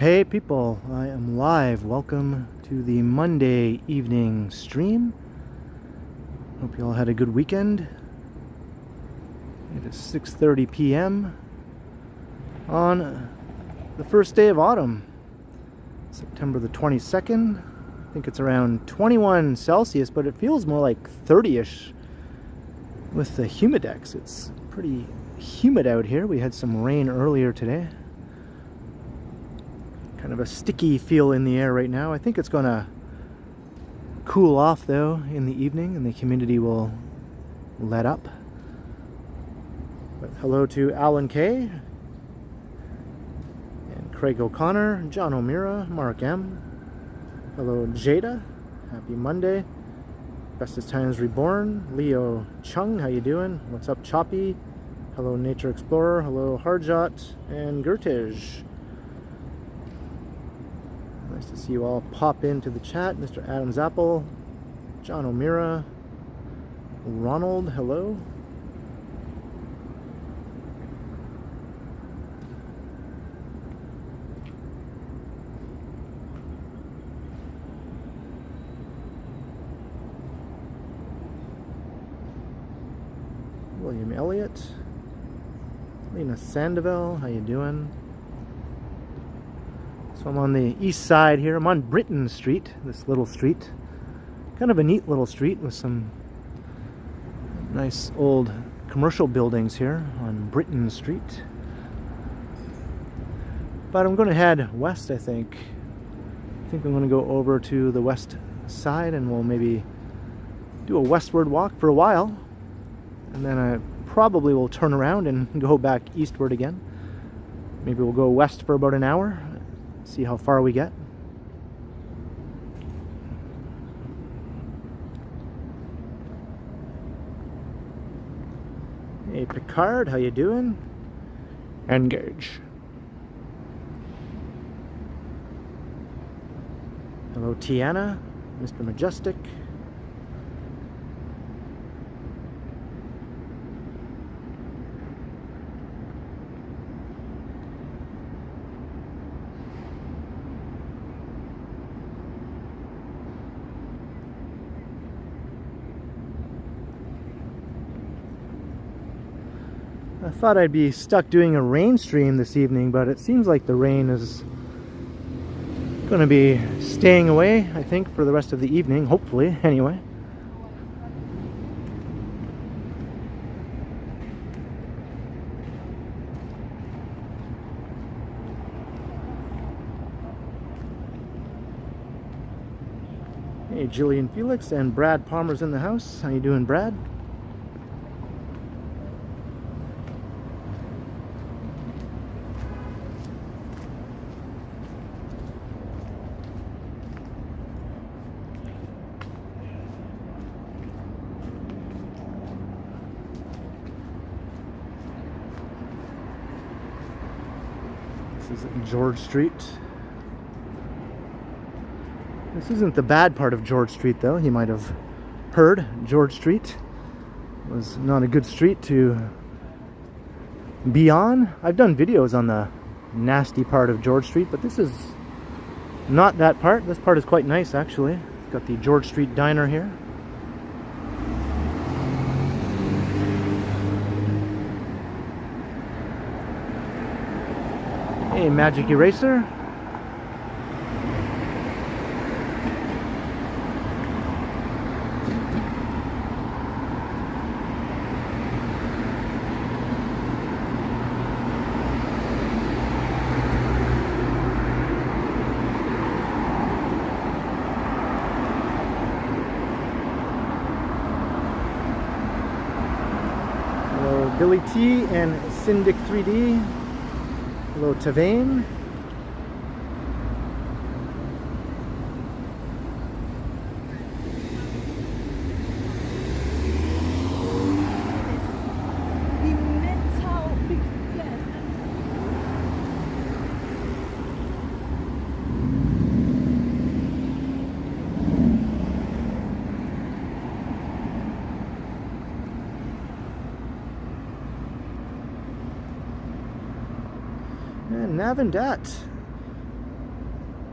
Hey people, I am live. Welcome to the Monday evening stream. Hope you all had a good weekend. It is 6:30 p.m. on the first day of autumn, September the 22nd. I think it's around 21 Celsius, but it feels more like 30-ish with the humidex. It's pretty humid out here. We had some rain earlier today. Kind of a sticky feel in the air right now. I think it's gonna cool off though in the evening and the humidity will let up. But hello to Alan K and Craig O'Connor, John O'Meara, Mark M. Hello Jada, happy Monday. Bestest Times Reborn, Leo Chung, how you doing? What's up Choppy? Hello Nature Explorer, hello Harjot and Gertij. Nice to see you all pop into the chat. Mr. Adams Apple, John O'Meara, Ronald, hello. William Elliott, Lena Sandoval, how you doing? So I'm on the east side here. I'm on Britton Street, this little street. Kind of a neat little street with some nice old commercial buildings here on Britton Street. But I'm going to head west, I think. I think I'm going to go over to the west side and we'll maybe do a westward walk for a while. And then I probably will turn around and go back eastward again. Maybe we'll go west for about an hour. See how far we get. Hey Picard, how you doing? Engage. Hello Tiana, Mr. Majestic. I thought I'd be stuck doing a rain stream this evening, but it seems like the rain is going to be staying away, I think, for the rest of the evening, hopefully, anyway. Hey, Jillian Felix and Brad Palmer's in the house. How you doing, Brad? This is George Street. This isn't the bad part of George Street though. You might have heard George Street was not a good street to be on. I've done videos on the nasty part of George Street, but this is not that part. This part is quite nice actually. It's got the George Street Diner here. Hey, Magic Eraser. Hello, Billy T and Syndic 3D. Hello, Tavane. And Navendat.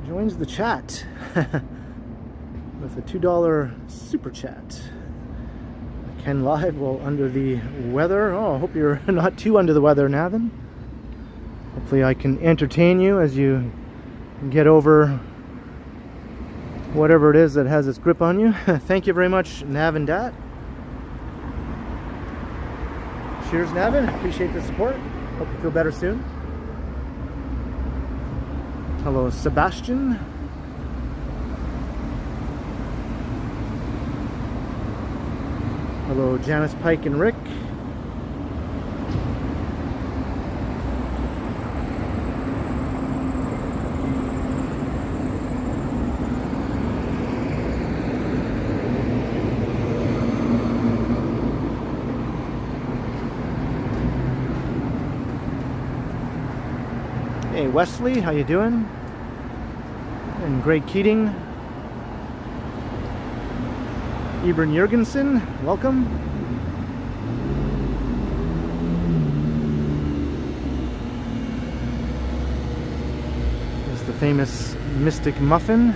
joins the chat with a $2 super chat. Ken live while under the weather. Oh, I hope you're not too under the weather, Navin. Hopefully I can entertain you as you get over whatever it is that has its grip on you. Thank you very much, Navin Dat. Cheers, Navin. Appreciate the support. Hope you feel better soon. Hello, Sebastian. Hello, Janice, Pike, and Rick. Hey, Wesley, how you doing? And Greg Keating. Ibram Jurgensen, welcome. There's the famous Mystic Muffin.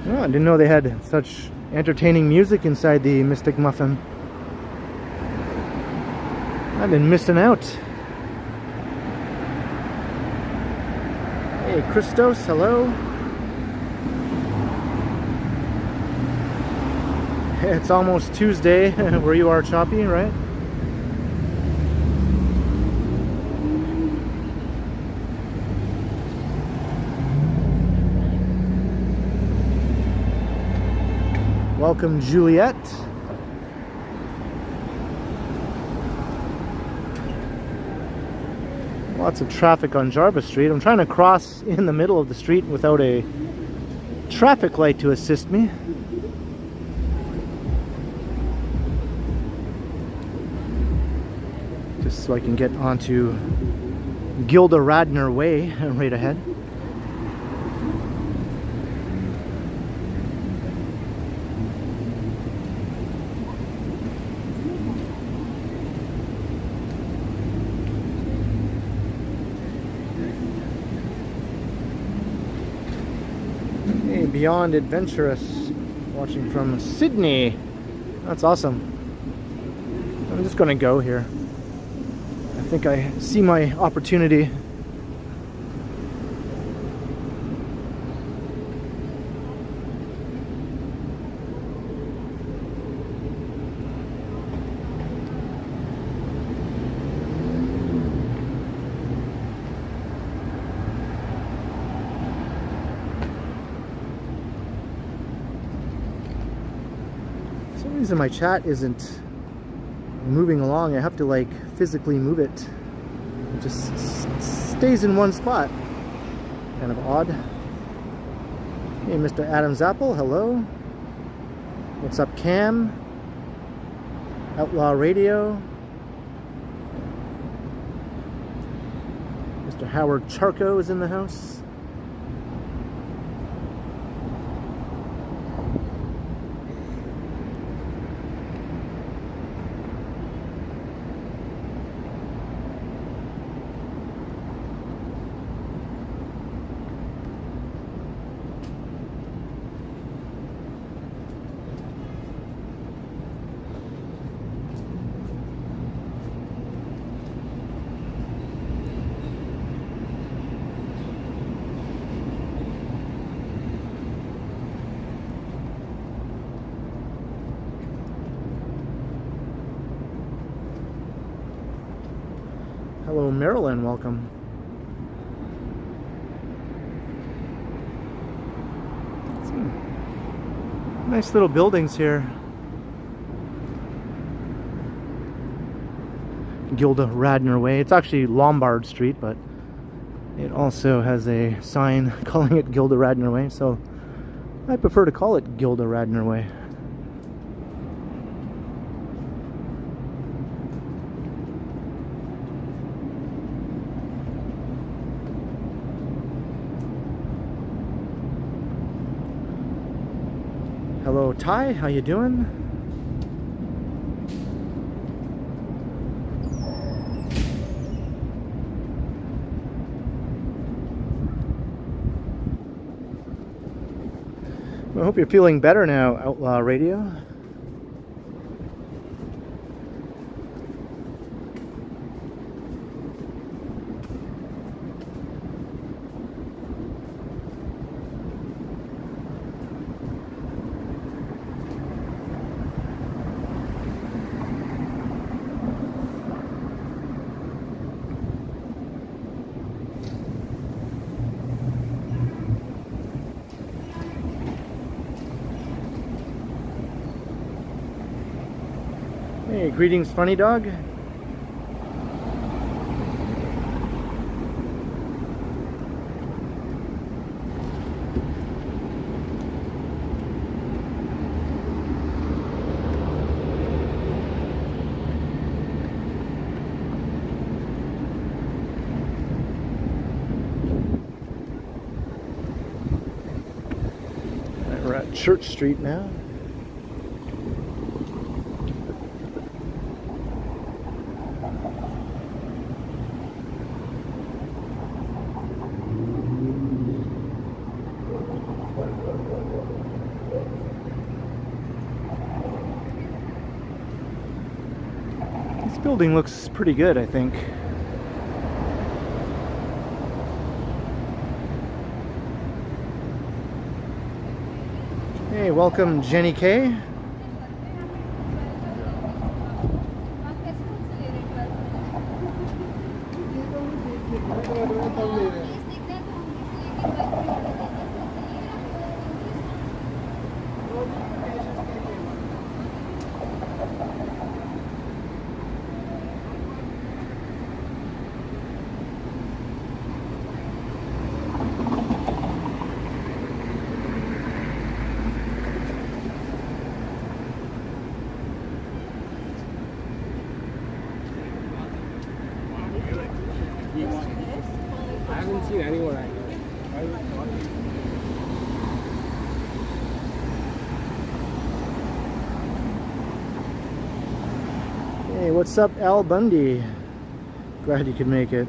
Oh, I didn't know they had such entertaining music inside the Mystic Muffin. I've been missing out. Hey, Christos, hello. It's almost Tuesday where you are, Choppy, right? Welcome, Juliet. Lots of traffic on Jarvis Street. I'm trying to cross in the middle of the street without a traffic light to assist me. Just so I can get onto Gilda Radner Way right ahead. Beyond Adventurous, watching from Sydney. That's awesome. I'm just gonna go here. I think I see my opportunity. Reason my chat isn't moving along. I have to like physically move it. It just stays in one spot. Kind of odd. Hey, Mr. Adam's Apple, hello. What's up, Cam? Outlaw Radio. Mr. Howard Charco is in the house. Hello, Marilyn, welcome. Some nice little buildings here. Gilda Radner Way. It's actually Lombard Street, but it also has a sign calling it Gilda Radner Way, so I prefer to call it Gilda Radner Way. Hello, Ty. How you doing? I hope you're feeling better now, Outlaw Radio. Hey, greetings, funny dog. We're at Church Street now. Building looks pretty good, I think. Hey, welcome Jenny K. I haven't seen anyone like that. Hey, what's up, Al Bundy? Glad you could make it.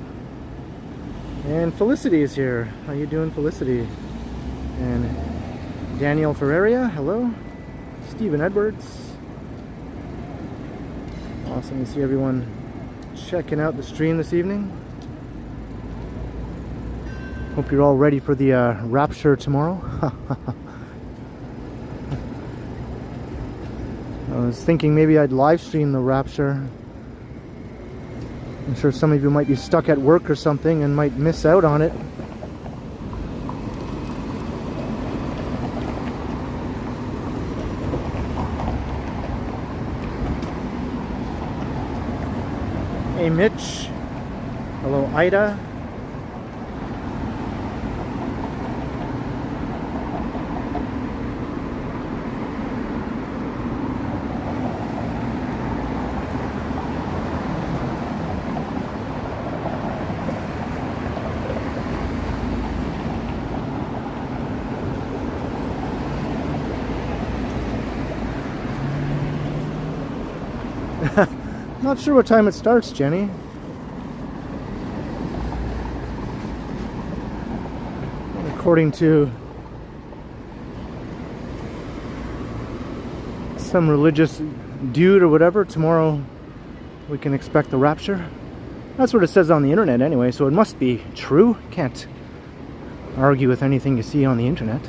And Felicity is here. How you doing, Felicity? And Daniel Ferreria, hello. Stephen Edwards. Awesome to see everyone checking out the stream this evening. Hope you're all ready for the rapture tomorrow. I was thinking maybe I'd live stream the rapture. I'm sure some of you might be stuck at work or something and might miss out on it. Hey Mitch. Hello Ida. Not sure what time it starts, Jenny. According to some religious dude or whatever, tomorrow we can expect the rapture. That's what it says on the internet anyway, so it must be true. Can't argue with anything you see on the internet.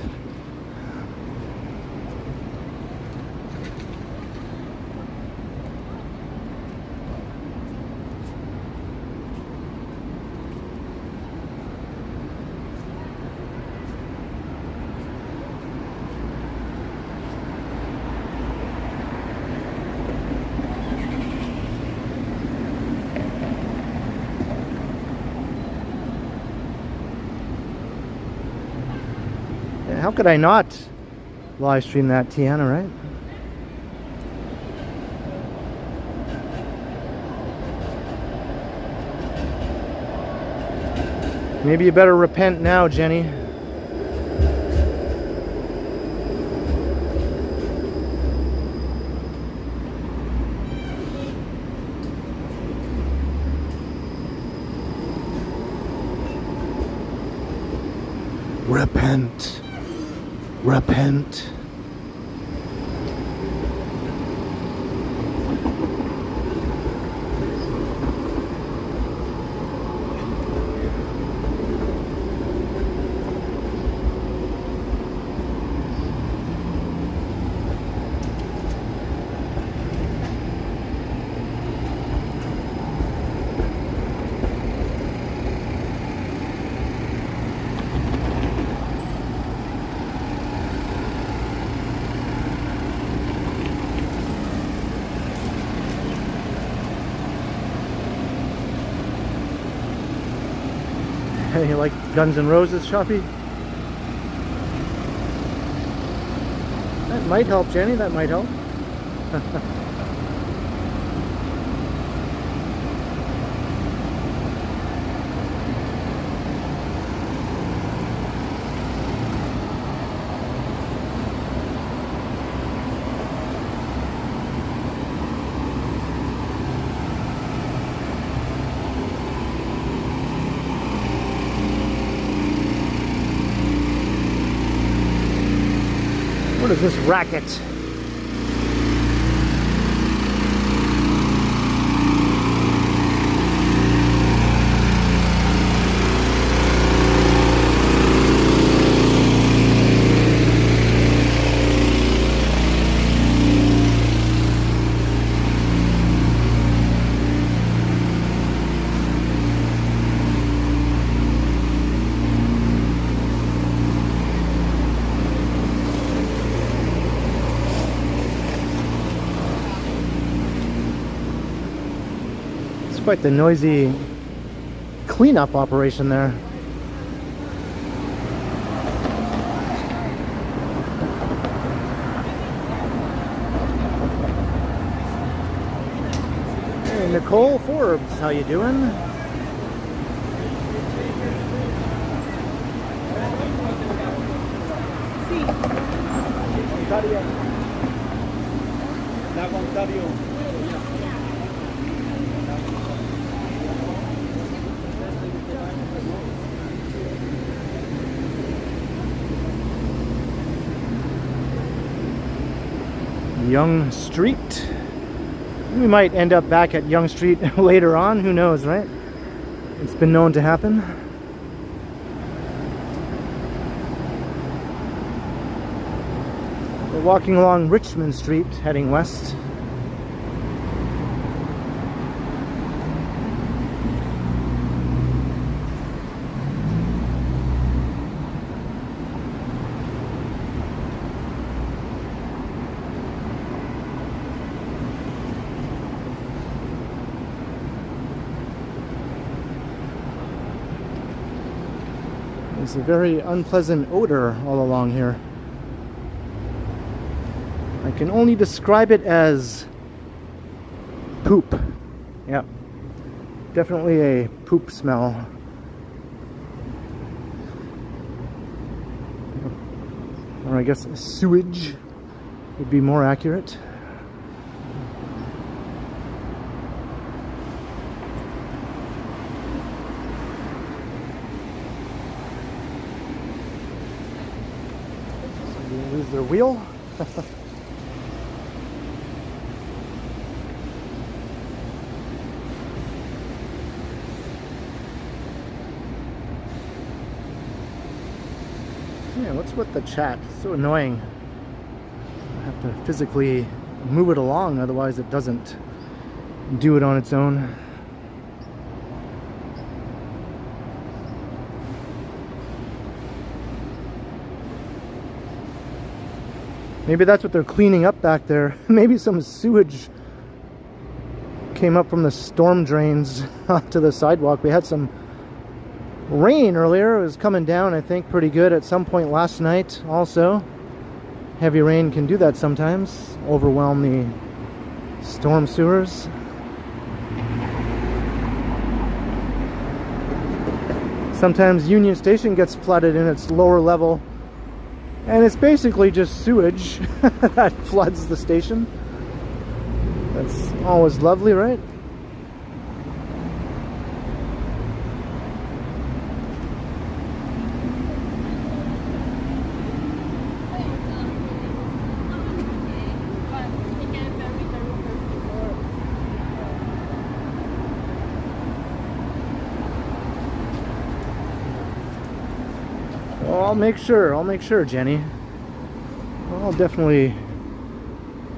How could I not live stream that, Tiana, right? Maybe you better repent now, Jenny. Repent. Repent. You like Guns N' Roses, Shoppy? That might help, Jenny. That might help. What is this racket? Quite the noisy cleanup operation there. Hey, Nicole Forbes, how you doing? Yonge Street. We might end up back at Yonge Street later on, who knows, right? It's been known to happen. We're walking along Richmond Street, heading west. There's a very unpleasant odor all along here. I can only describe it as poop. Yeah, definitely a poop smell. Or I guess sewage would be more accurate. Lose their wheel. Yeah, what's with the chat? It's so annoying. I have to physically move it along, otherwise it doesn't do it on its own. Maybe that's what they're cleaning up back there. Maybe some sewage came up from the storm drains to the sidewalk. We had some rain earlier. It was coming down, I think, pretty good at some point last night also. Heavy rain can do that sometimes, overwhelm the storm sewers. Sometimes Union Station gets flooded in its lower level. And it's basically just sewage that floods the station. That's always lovely, right? make sure, Jenny. I'll definitely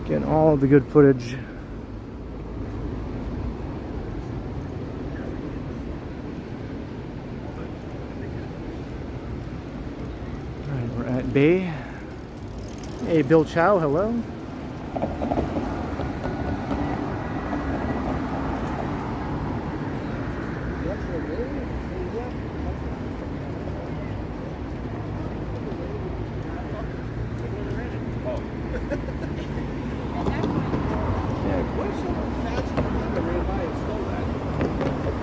get all of the good footage. Alright, we're at Bay. Hey, Bill Chow, hello.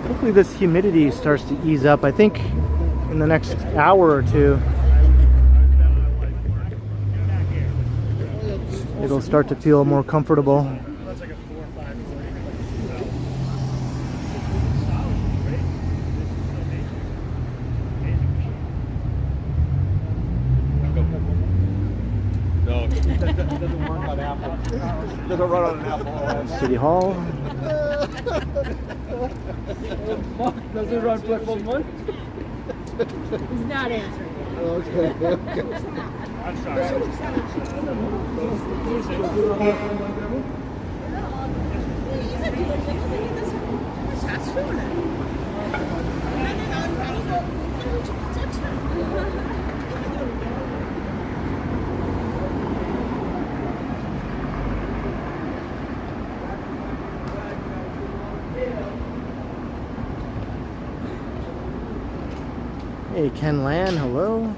Hopefully this humidity starts to ease up. I think in the next hour or two it'll start to feel more comfortable. No, it doesn't work on Apple. It doesn't run on an Apple. City Hall. Does it run flip-phone one? He's not answering it. Okay. I'm sorry. Hey, Ken Lan, hello.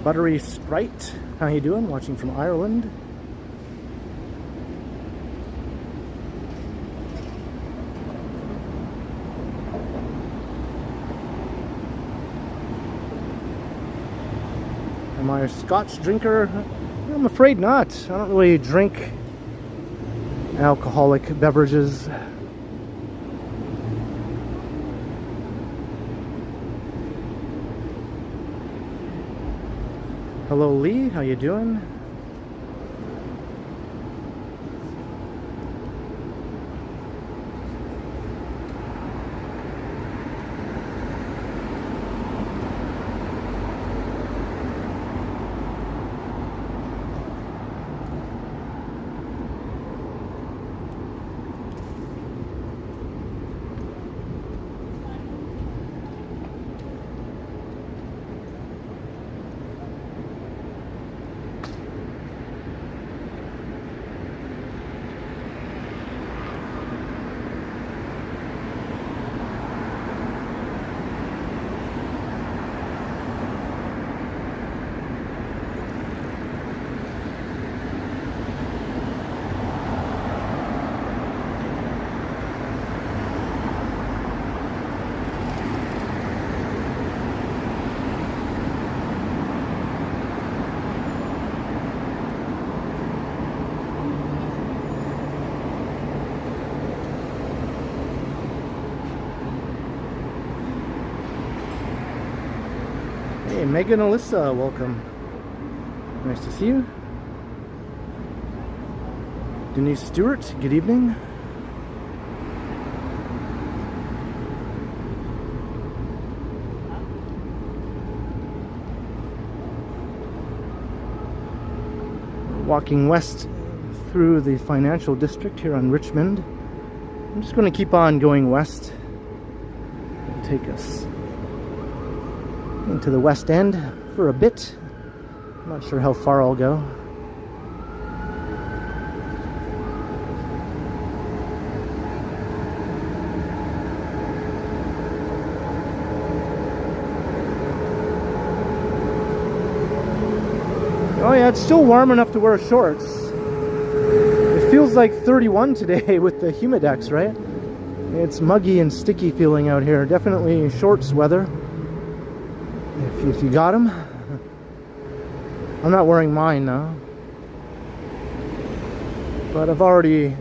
Buttery Sprite, how you doing? Watching from Ireland. Am I a Scotch drinker? I'm afraid not. I don't really drink alcoholic beverages. Hello Lee, how you doing? Hey, Megan Alyssa, welcome. Nice to see you. Denise Stewart, good evening. Walking west through the financial district here on Richmond. I'm just going to keep on going west. It'll take us into the West End for a bit. I'm not sure how far I'll go. Oh yeah, it's still warm enough to wear shorts. It feels like 31 today with the humidex, right? It's muggy and sticky feeling out here. Definitely shorts weather. If you got them. I'm not wearing mine now. But I've already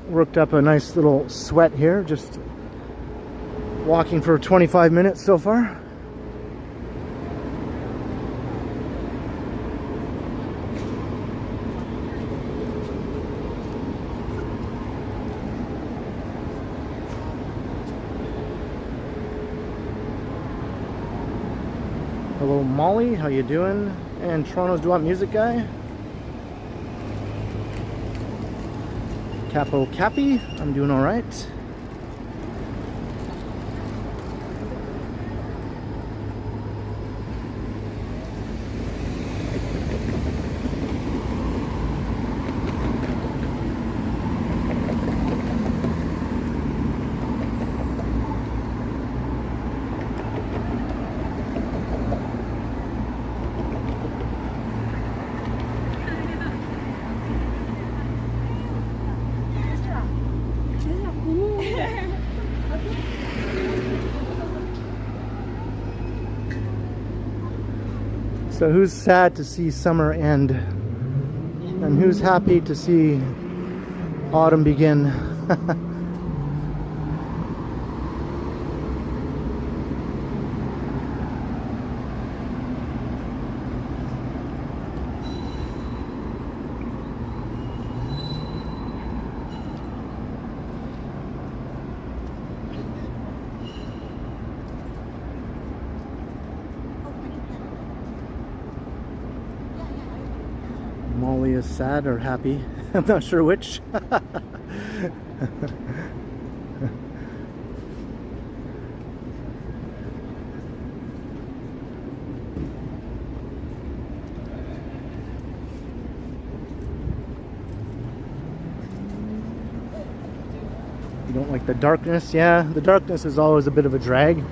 worked up a nice little sweat here, just walking for 25 minutes so far. Hello Molly, how you doing? And Toronto's Do Want Music guy. Capo Cappy, I'm doing alright. So who's sad to see summer end? And who's happy to see autumn begin? Molly is sad or happy. I'm not sure which. You don't like the darkness? Yeah, the darkness is always a bit of a drag.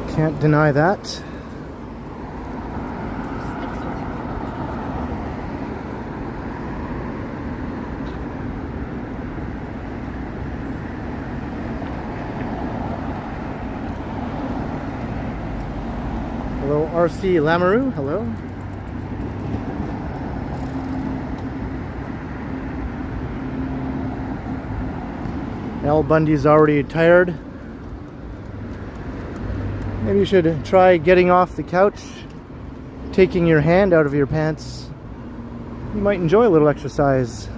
Can't deny that. Hello, RC Lamoureux. Hello. Al Bundy's already tired. Maybe you should try getting off the couch, taking your hand out of your pants. You might enjoy a little exercise.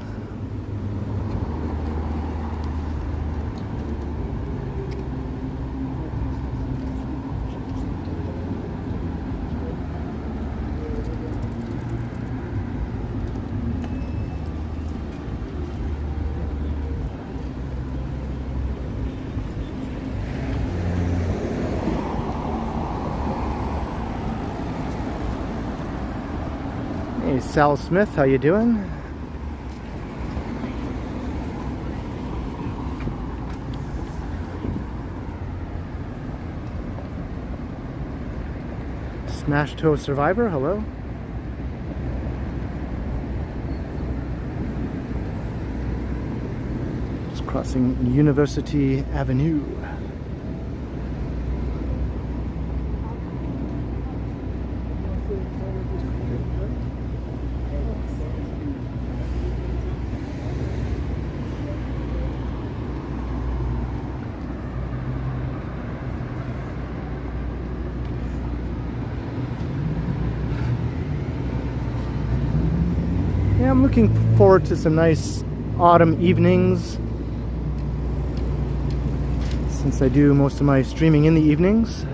Hey, Sal Smith, how you doing? Smash Toe Survivor, hello. Just crossing University Avenue. Yeah, I'm looking forward to some nice autumn evenings, since I do most of my streaming in the evenings.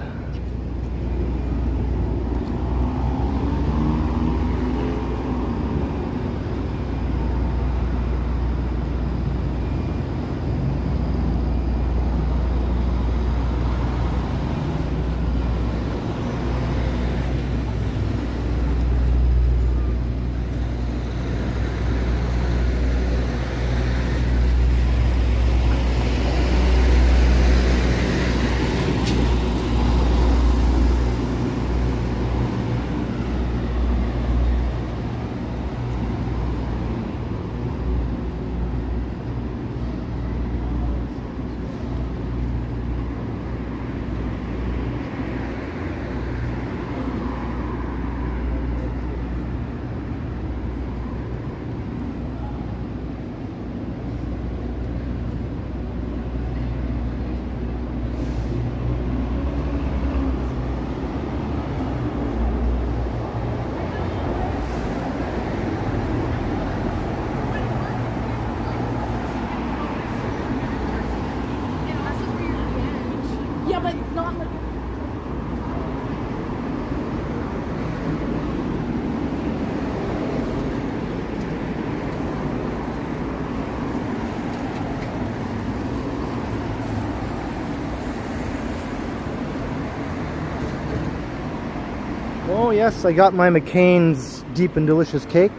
Oh yes, I got my McCain's Deep and Delicious Cake.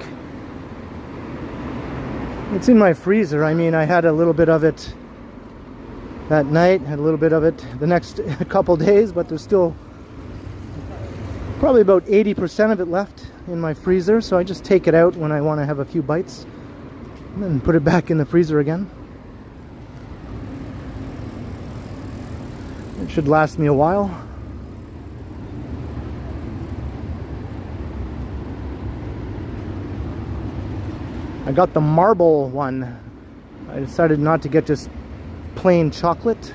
It's in my freezer. I mean, I had a little bit of it that night, had a little bit of it the next couple days, but there's still probably about 80% of it left in my freezer, so I just take it out when I want to have a few bites and then put it back in the freezer again. It should last me a while. I got the marble one. I decided not to get just plain chocolate.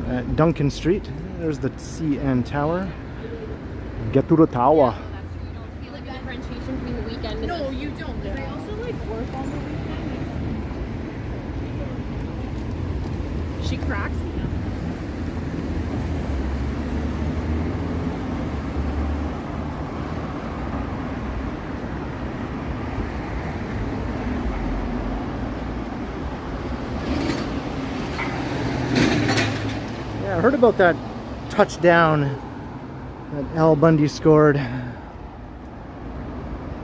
At Duncan Street, there's the CN Tower. Get to the tower. You don't feel like differentiation between the weekend and no, you don't. Because I also like work on the weekend. She cracks me up. Yeah, I heard about that touchdown that Al Bundy scored.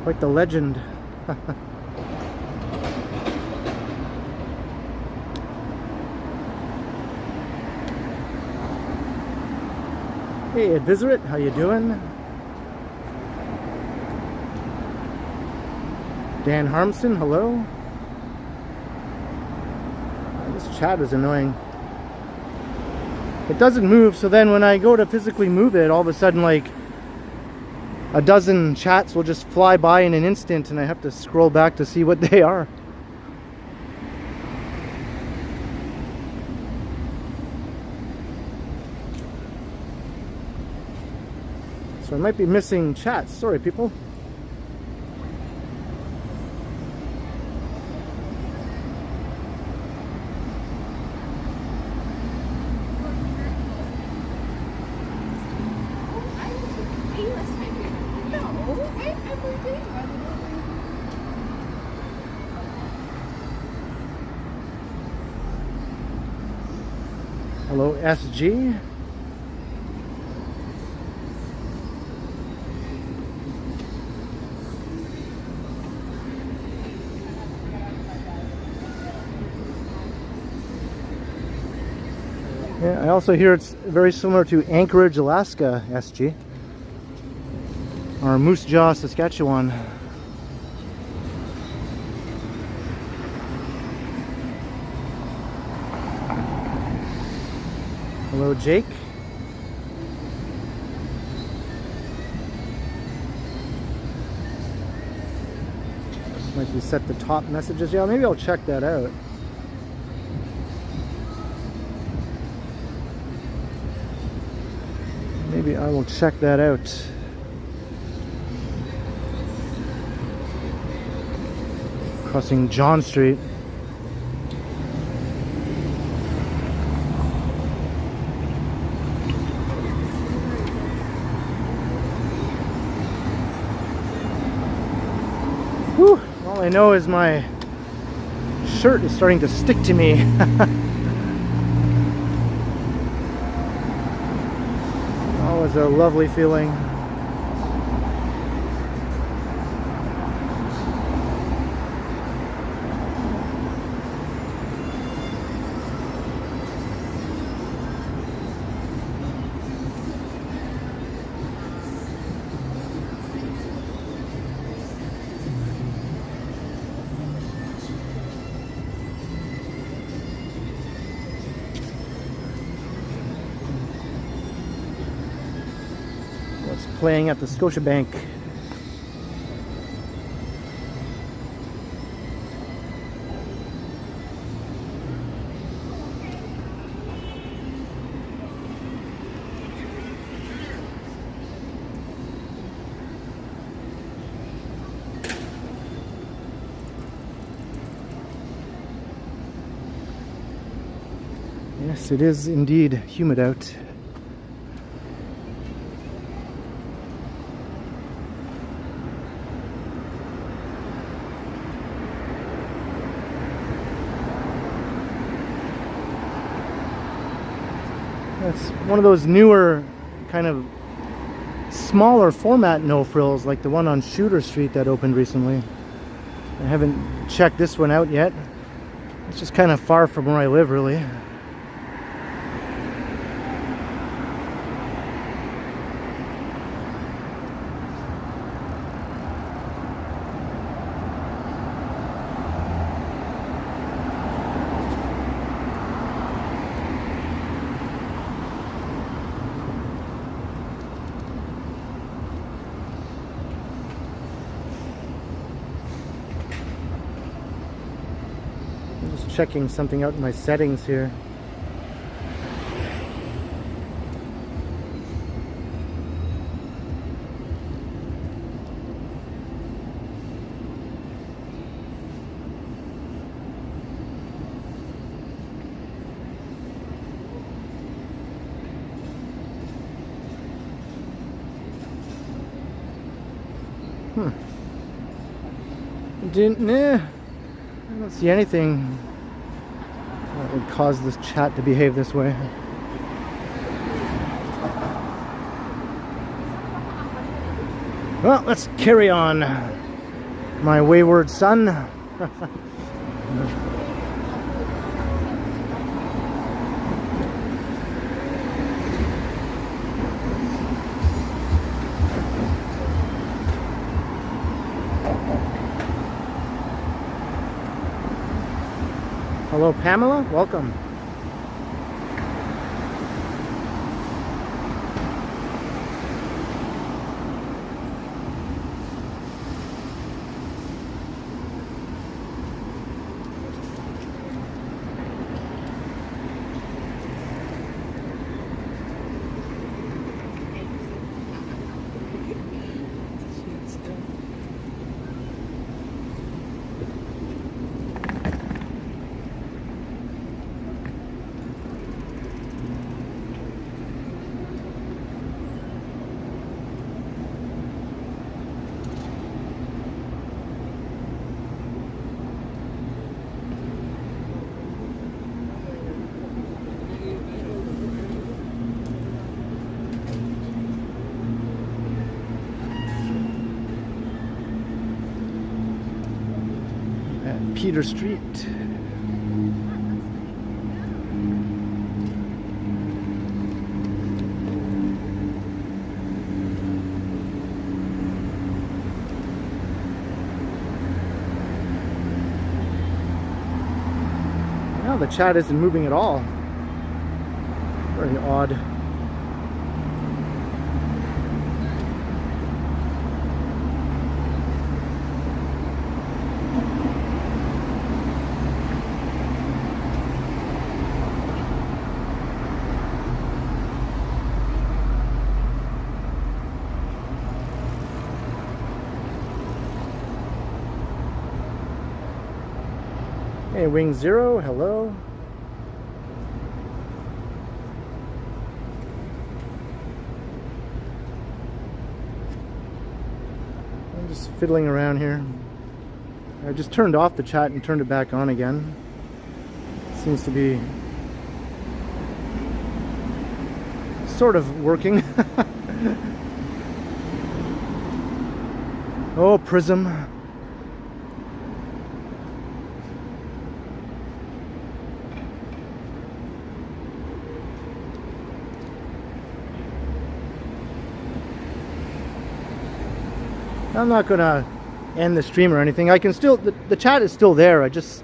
Quite the legend. Hey, Advisorit, how you doing? Dan Harmson, hello. This chat is annoying. It doesn't move, so then when I go to physically move it, all of a sudden like a dozen chats will just fly by in an instant and I have to scroll back to see what they are. So I might be missing chats. Sorry, people. Hello, SG. Yeah, I also hear it's very similar to Anchorage, Alaska, SG. Or Moose Jaw, Saskatchewan. Hello, Jake. Might be set the top messages. Yeah, maybe I'll check that out. Maybe I will check that out. Crossing John Street. Whew, all I know is my shirt is starting to stick to me. That was a lovely feeling. Playing at the Scotiabank. Yes, it is indeed humid out. one of those newer kind of smaller format no-frills like the one on Shooter Street that opened recently. I haven't checked this one out yet. It's just kind of far from where I live, really. Checking something out in my settings here. I don't see anything that would cause this chat to behave this way. Well, let's carry on, my wayward son. Hello, Pamela. Welcome. Peter Street. Now the chat isn't moving at all. Very odd. Hey, Wing Zero, hello. I'm just fiddling around here. I just turned off the chat and turned it back on again. Seems to be sort of working. Oh, Prism. I'm not gonna end the stream or anything. I can still, the chat is still there. I just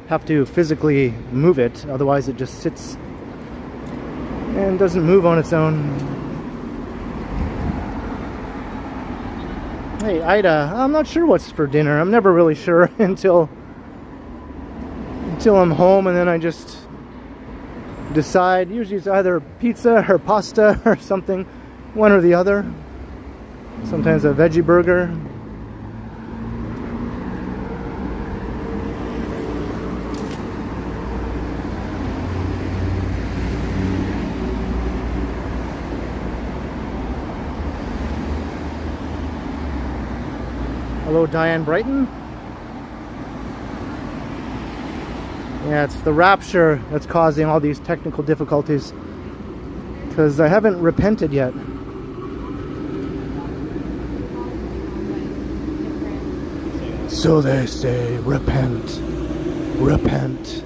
have to physically move it. Otherwise it just sits and doesn't move on its own. Hey, Ida, I'm not sure what's for dinner. I'm never really sure until I'm home, and then I just decide. Usually it's either pizza or pasta or something, one or the other. Sometimes a veggie burger. Hello, Diane Brighton. Yeah, it's the Rapture that's causing all these technical difficulties. because I haven't repented yet. So they say, repent, repent.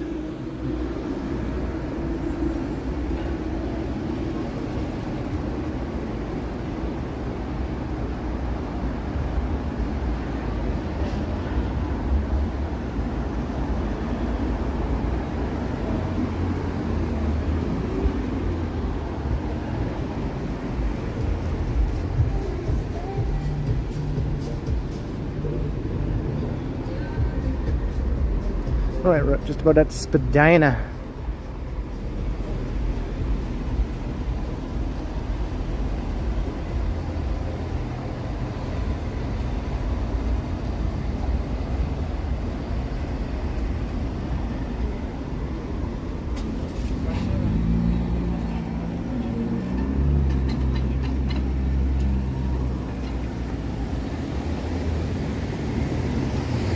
Alright, we're just about at Spadina.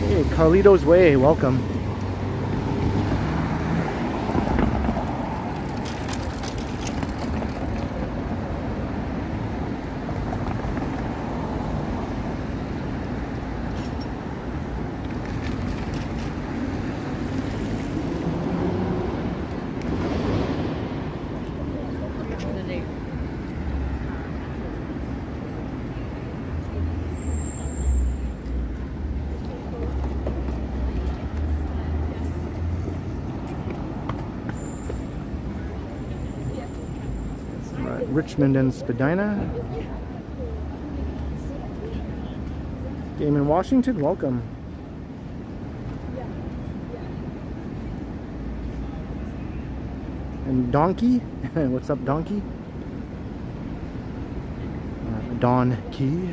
Hey, Carlito's Way, welcome. Richmond and Spadina. Game in Washington, welcome. And Donkey, what's up, Donkey? Don Key.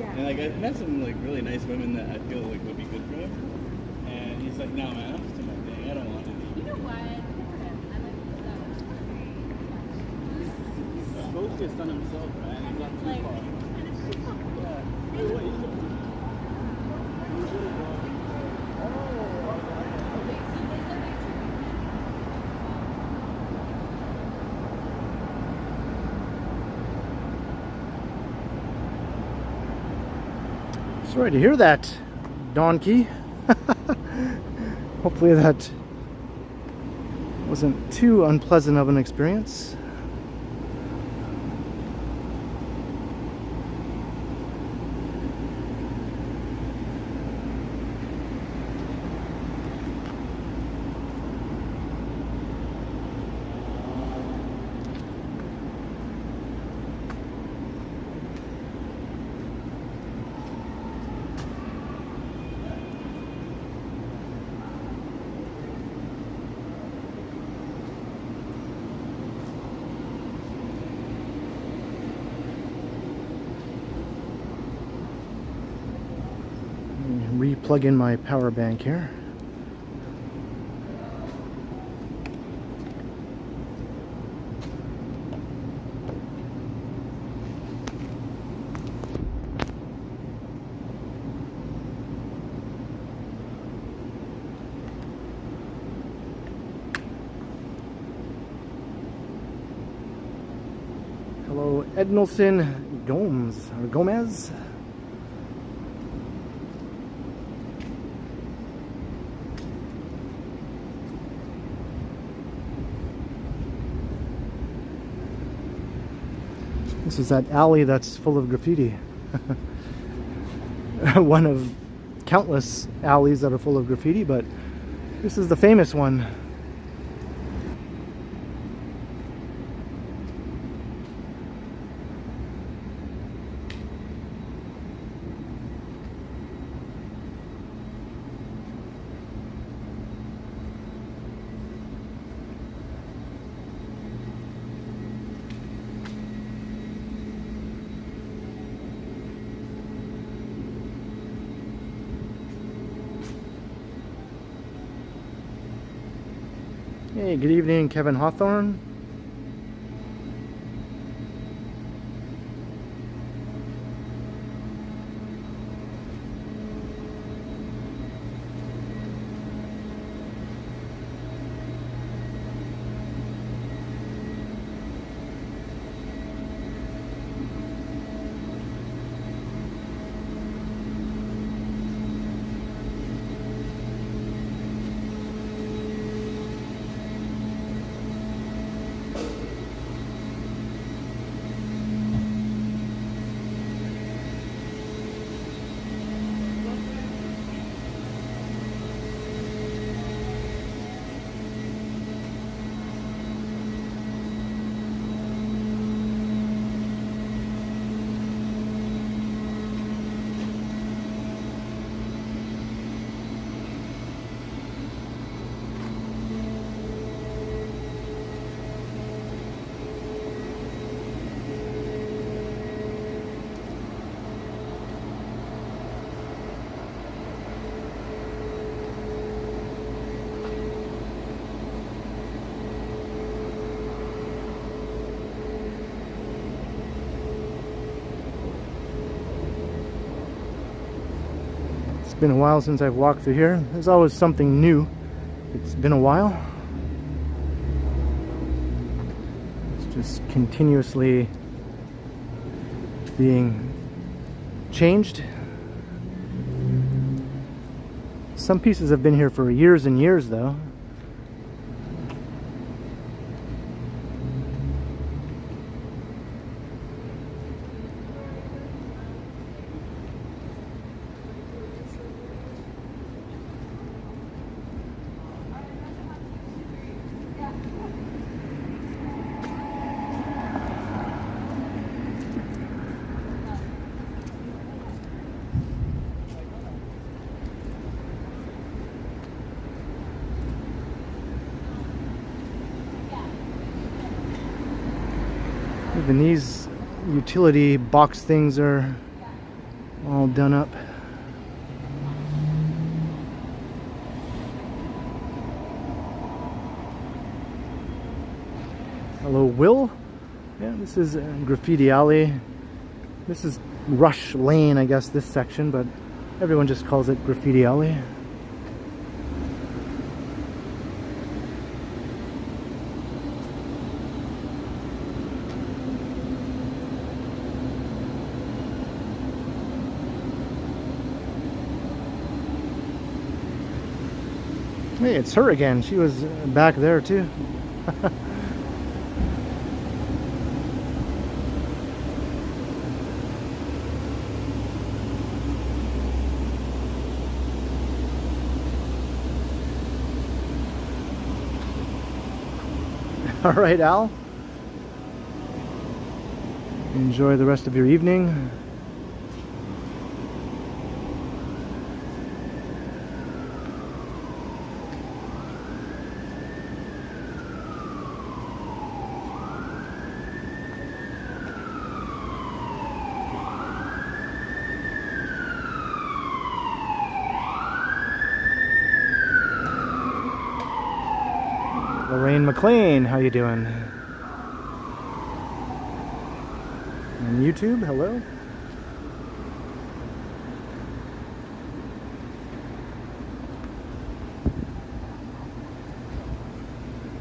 And like I've met some like really nice women that I feel like would be good for him. And he's like, no man, I'm just doing my thing. I don't want any. You know what? Good for him. I like He's supposed to have done himself, man. He's not too far. Yeah. Hey, what is it? Sorry to hear that, Donkey. Hopefully that wasn't too unpleasant of an experience. Re-plug in my power bank here. Hello, Ednelson Gomez. This is that alley that's full of graffiti. One of countless alleys that are full of graffiti, but this is the famous one. Hey, good evening, Kevin Hawthorne. It's been a while since I've walked through here. There's always something new. It's been a while. It's just continuously being changed. Some pieces have been here for years and years though. Even these utility box things are all done up. Hello, Will. Yeah, this is Graffiti Alley. This is Rush Lane, I guess, this section, but everyone just calls it Graffiti Alley. Hey, it's her again. She was back there too. All right, Al. Enjoy the rest of your evening. Lorraine McLean, how you doing? On YouTube, hello.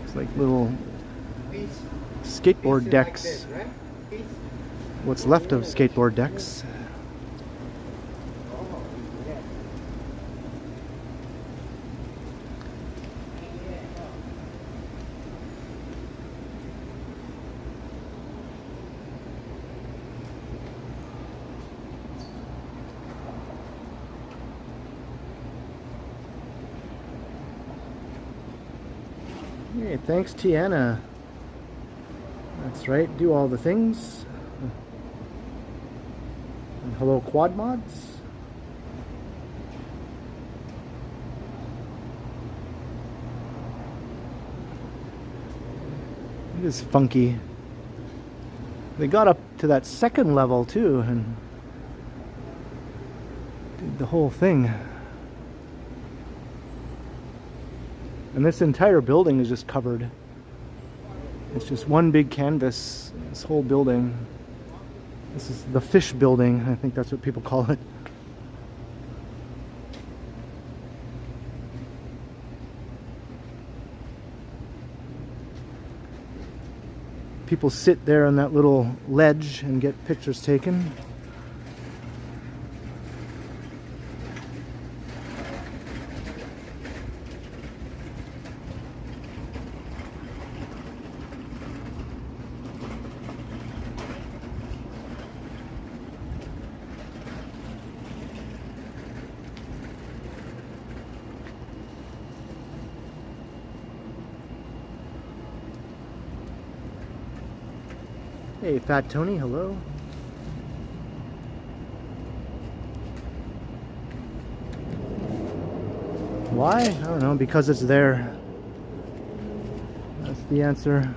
It's like little skateboard decks. What's left of skateboard decks. Hey, thanks, Tiana. That's right, do all the things. And hello, Quad Mods. It is funky. They got up to that second level too and did the whole thing. And this entire building is just covered. It's just one big canvas, this whole building. This is the fish building, I think that's what people call it. People sit there on that little ledge and get pictures taken. Hey, Fat Tony, hello. Why? I don't know, because it's there. That's the answer.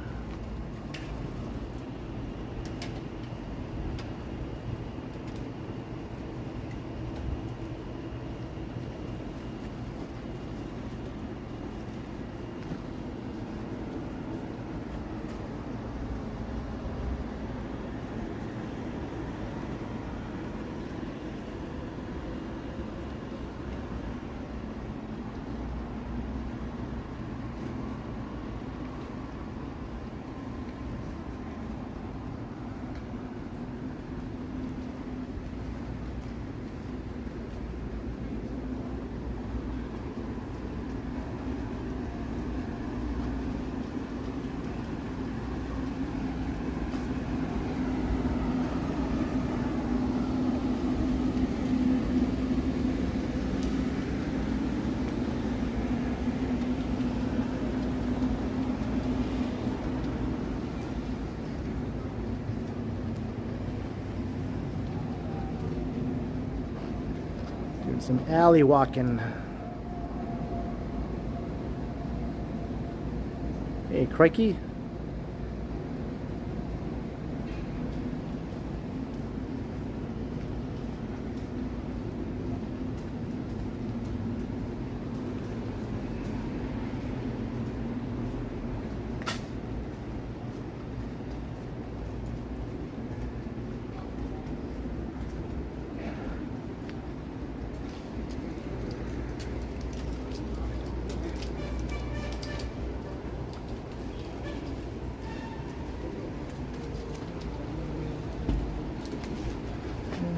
Some alley walking. Hey, crikey.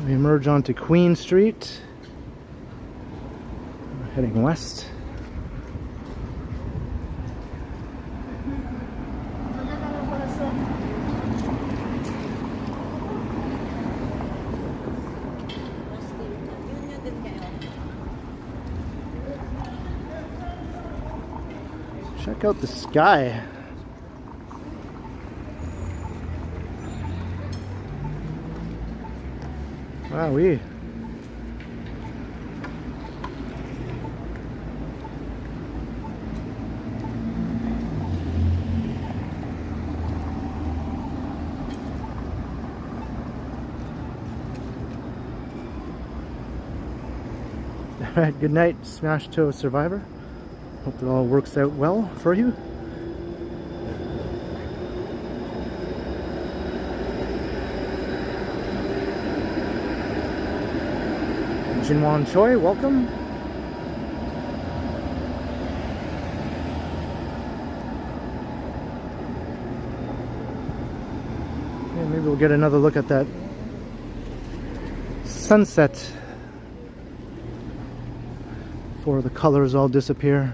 We emerge onto Queen Street. We're heading west. Check out the sky. Wowee. Alright, good night, Smash Toe Survivor. Hope it all works out well for you. Jinwan Choi, welcome. Yeah, maybe we'll get another look at that sunset before the colors all disappear.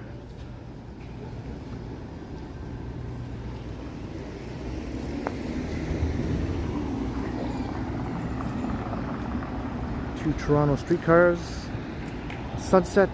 Two Toronto streetcars, sunset.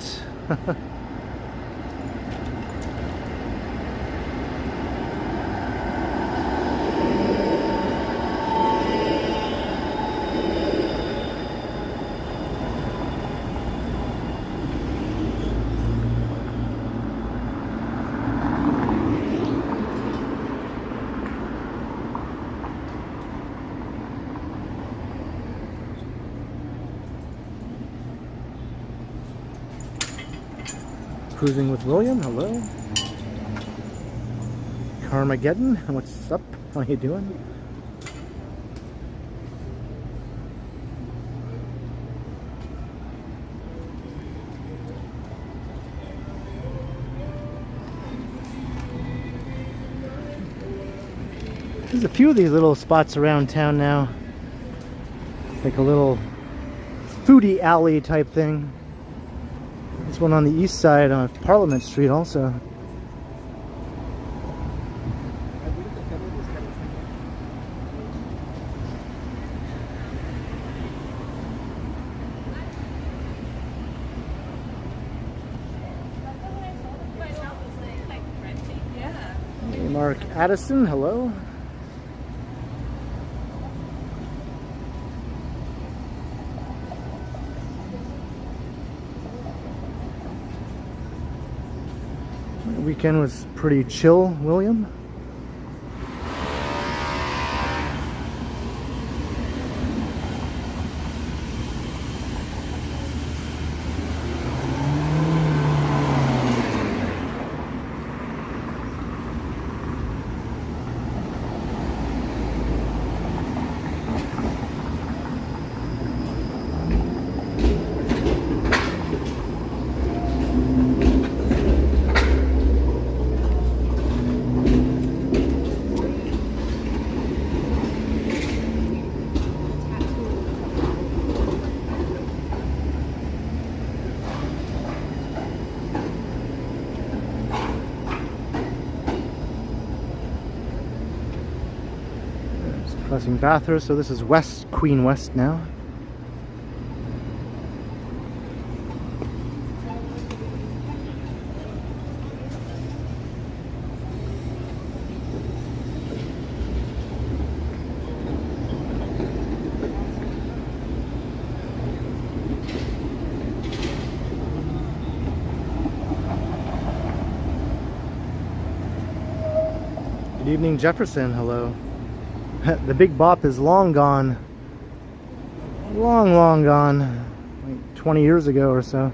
Cruising with William, hello. Carmageddon, what's up? How you doing? There's a few of these little spots around town now. Like a little foodie alley type thing. There's one on the east side on Parliament Street also. Hey, Mark Addison, hello. Weekend was pretty chill, William. Crossing Bathurst, so this is West Queen West now. Good evening, Jefferson, hello. The Big Bop is long gone. Long gone. Like 20 years ago or so.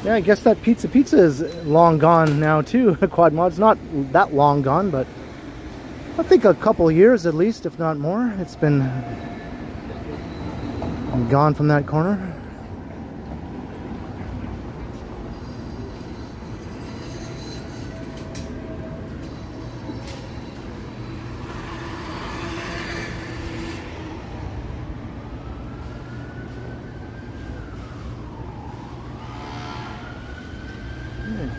Yeah, I guess that Pizza is long gone now too. Quad Mod's not that long gone, but I think a couple of years at least, if not more. It's been gone from that corner.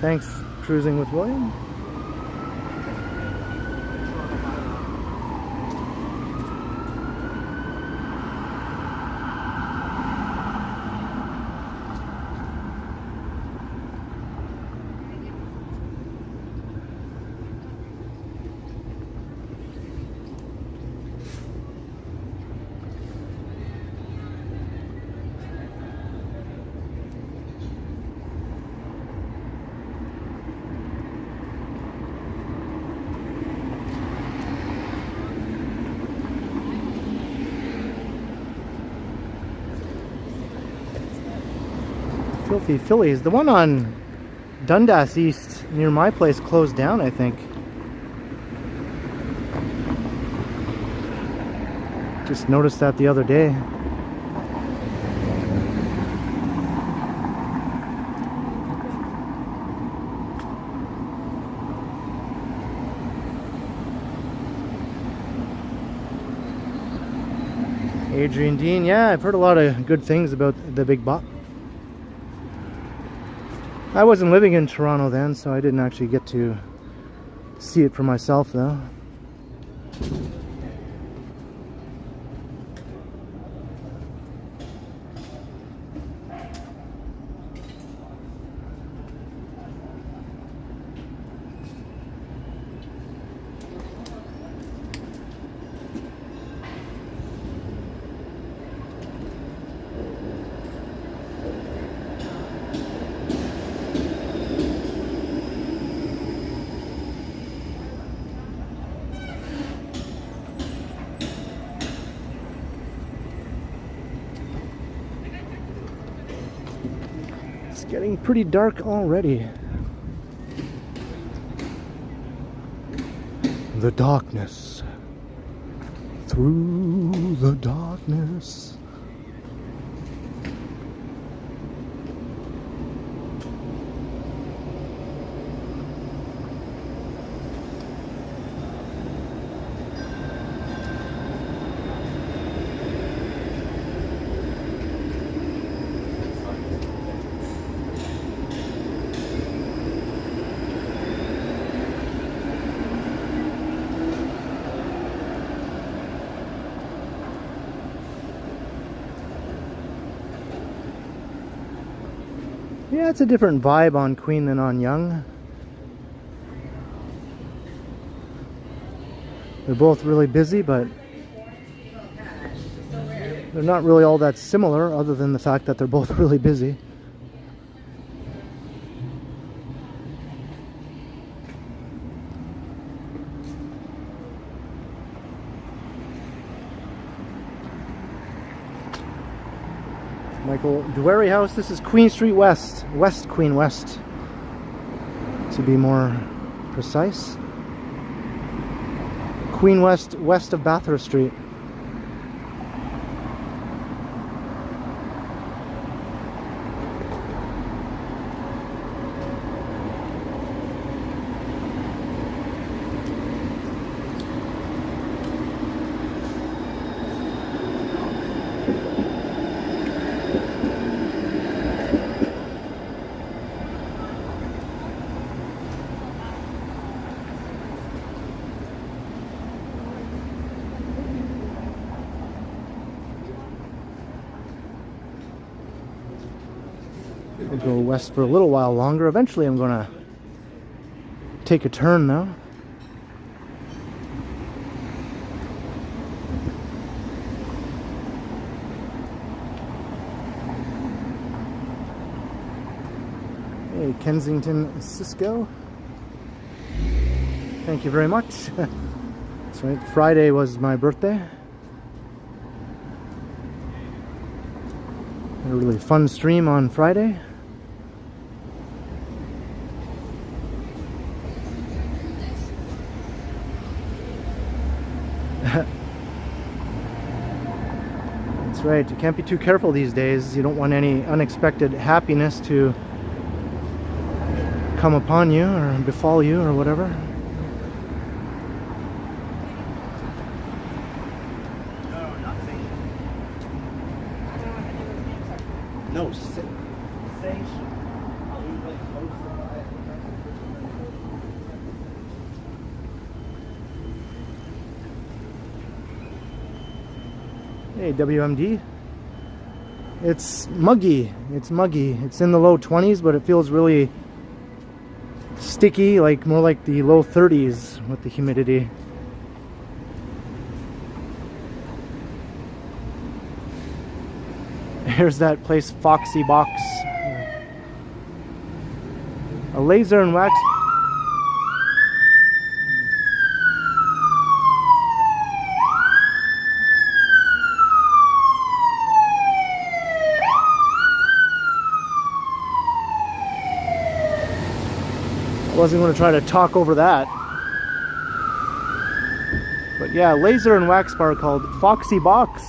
Thanks, Cruising with William. Filthy Phillies. The one on Dundas East near my place closed down, I think. Just noticed that the other day. Adrian Dean, yeah, I've heard a lot of good things about the Big Bop. I wasn't living in Toronto then, so I didn't actually get to see it for myself though. Getting pretty dark already. The darkness. Through the darkness. Yeah, it's a different vibe on Queen than on Yonge. They're both really busy, but they're not really all that similar other than the fact that they're both really busy. Michael Dewary House. This is Queen Street West. West Queen West, to be more precise. Queen West, west of Bathurst Street. We'll go west for a little while longer. Eventually I'm going to take a turn though. Hey, Kensington Cisco. Thank you very much. That's right, Friday was my birthday. Had a really fun stream on Friday. That's right, you can't be too careful these days. You don't want any unexpected happiness to come upon you or befall you or whatever. No, Hey, WMD. It's muggy. It's muggy. It's in the low 20s, but it feels really sticky, like more like the low 30s with the humidity. Here's that place, Foxy Box. A laser and wax. I wasn't going to try to talk over that. But yeah, laser and wax bar called Foxy Box.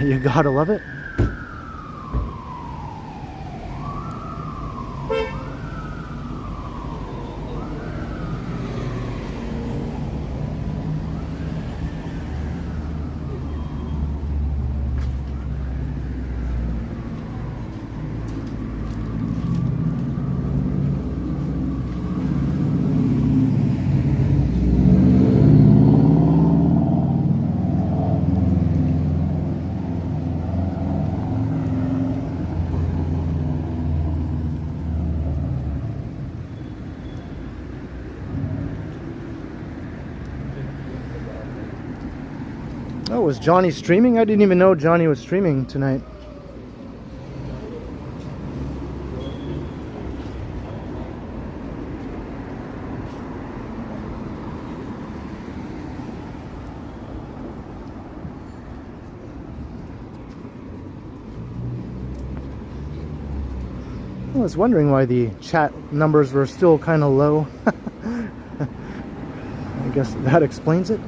You gotta love it. Oh, was Johnny streaming? I didn't even know Johnny was streaming tonight. was wondering why the chat numbers were still kind of low. I guess that explains it. Do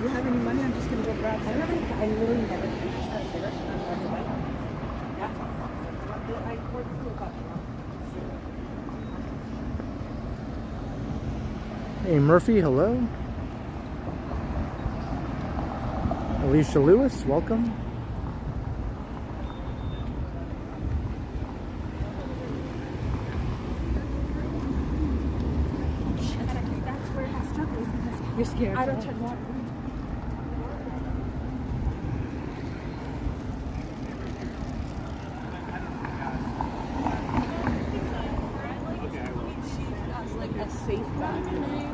you have any money? I'm just going to go grab some. I literally never finished that cigarette. Hey Murphy, hello. Alicia Lewis, welcome. That's where my struggle is because you're scared. I don't turn water. Like a safe balcony.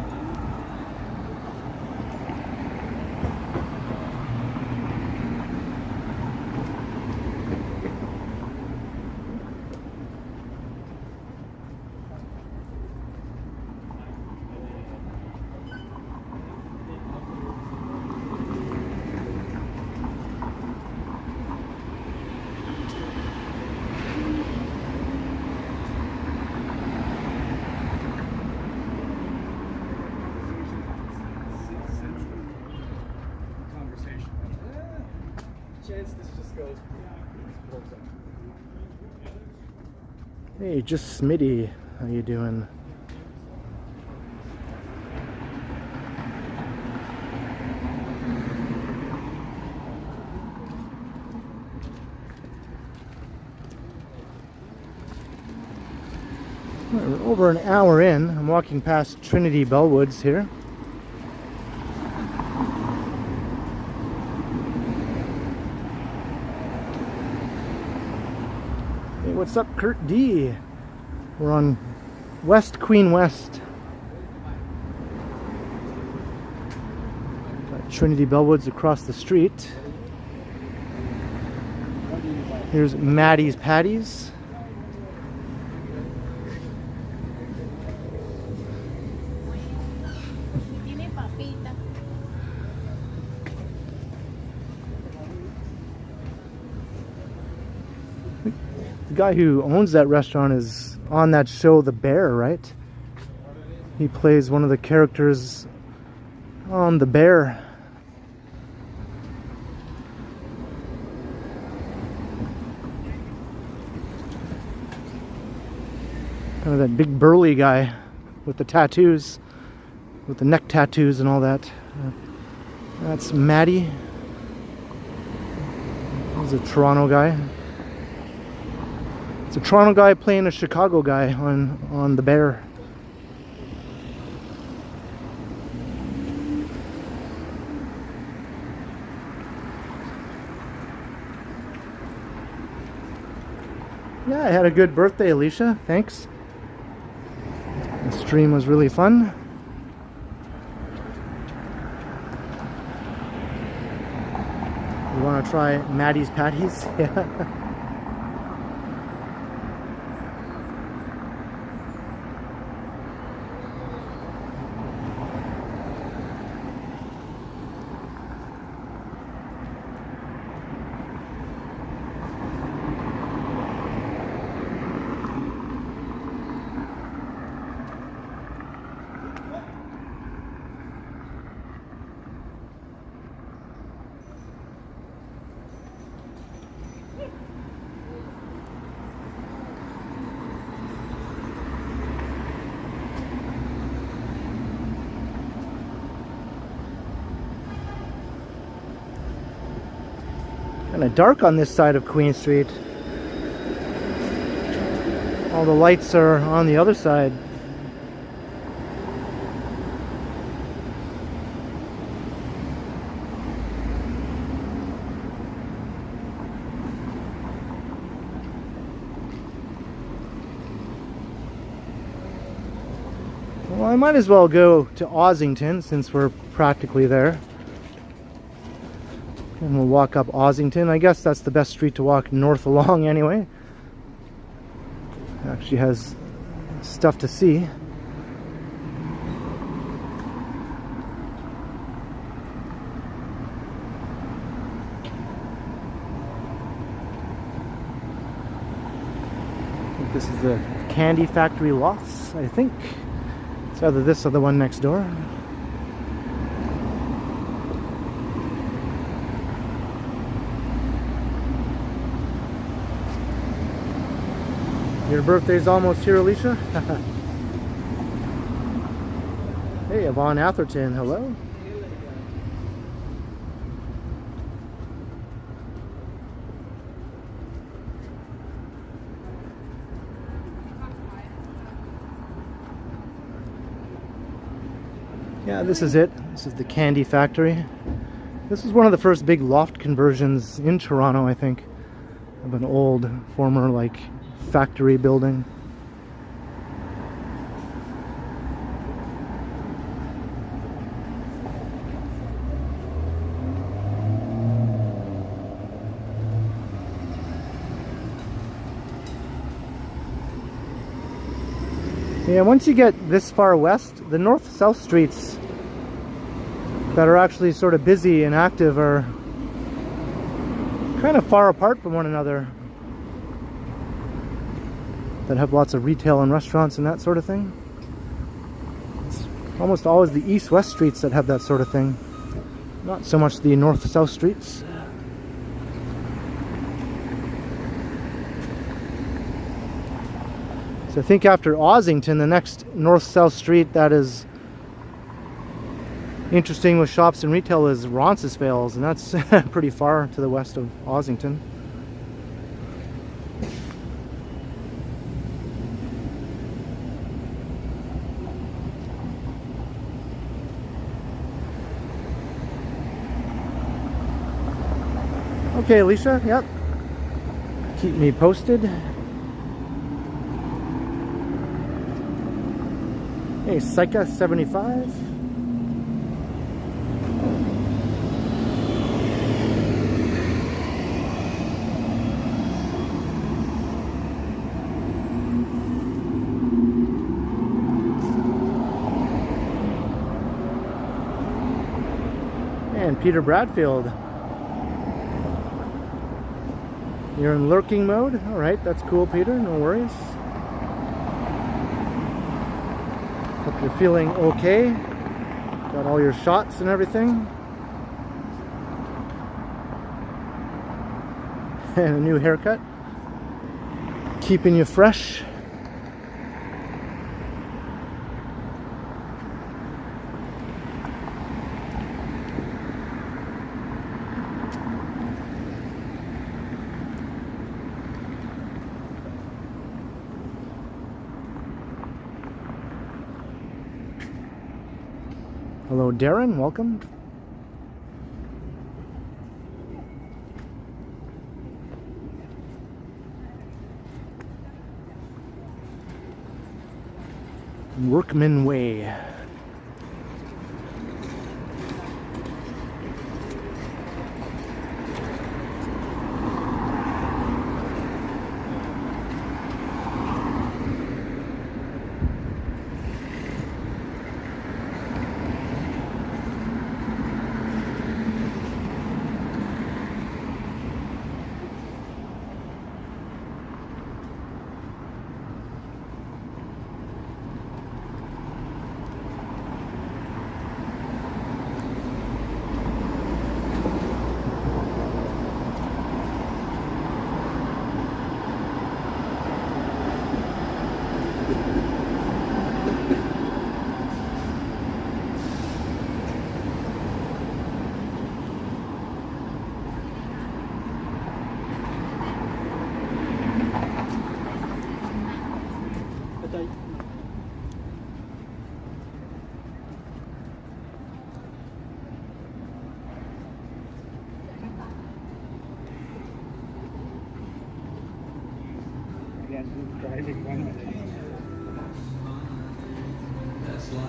Hey, just Smitty, how you doing? We're over an hour in. I'm walking past Trinity Bellwoods here. Hey, what's up, Kurt D? We're on West Queen West. Got Trinity Bellwoods across the street. Here's Maddie's Patties. The guy who owns that restaurant is on that show The Bear, right? He plays one of the characters on The Bear. Kind of that big burly guy with the tattoos, with the neck tattoos and all that. That's Maddie. He's a Toronto guy. It's a Toronto guy playing a Chicago guy on The Bear. Yeah, I had a good birthday, Alicia. Thanks. The stream was really fun. You want to try Maddie's Patties? Yeah. Kind of dark on this side of Queen Street. All the lights are on the other side. Well, I might as well go to Ossington since we're practically there. And we'll walk up Ossington. I guess that's the best street to walk north along anyway. Actually has stuff to see. This is the Candy Factory Lofts, I think. It's either this or the one next door. Your birthday's almost here, Alicia. Hey, Yvonne Atherton, hello. Yeah, this is it. This is the Candy Factory. This was one of the first big loft conversions in Toronto, I think, of an old former like factory building. Yeah, once you get this far west, the north-south streets that are actually sort of busy and active are kind of far apart from one another, that have lots of retail and restaurants and that sort of thing. It's almost always the east-west streets that have that sort of thing, not so much the north-south streets. So I think after Ossington, the next north-south street that is interesting with shops and retail is Roncesvalles, and that's pretty far to the west of Ossington. Okay, Alicia, yep. Keep me posted. Hey, Psycha 75. And Peter Bradfield. You're in lurking mode? Alright, that's cool, Peter, no worries. Hope you're feeling okay. Got all your shots and everything. And a new haircut. Keeping you fresh. Hello, Darren. Welcome. Workman Way.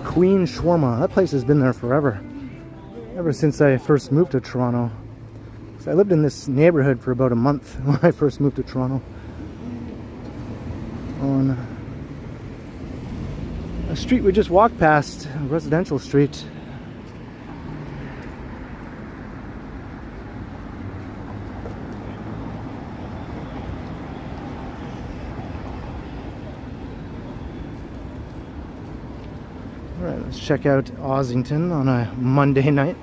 Queen Shawarma. That place has been there forever. Ever since I first moved to Toronto. So I lived in this neighborhood for about a month when I first moved to Toronto. on a street we just walked past, a residential street. Alright, let's check out Ossington on a Monday night.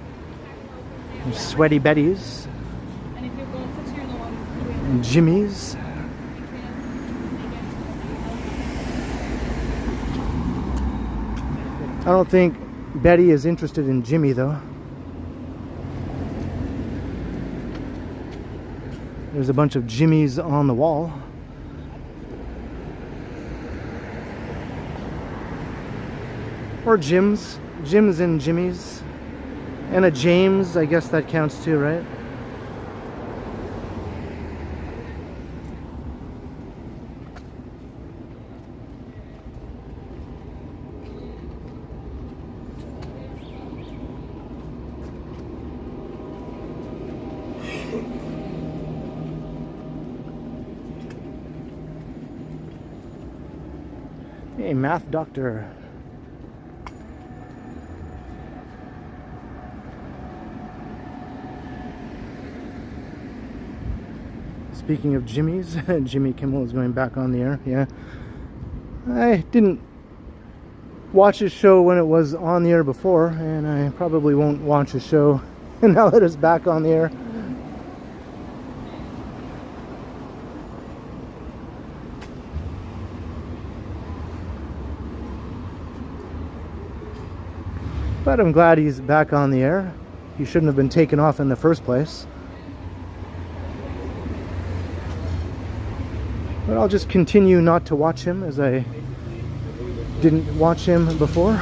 There's Sweaty Betty's and Jimmy's. I don't think Betty is interested in Jimmy though. There's a bunch of Jimmys on the wall. Or Jims. Jims and Jimmys. And a James, I guess that counts too, right? Hey, math doctor. Speaking of Jimmy's, Jimmy Kimmel is going back on the air. Yeah, I didn't watch his show when it was on the air before, and I probably won't watch his show now that it's back on the air. But I'm glad he's back on the air. He shouldn't have been taken off in the first place. But I'll just continue not to watch him as I didn't watch him before.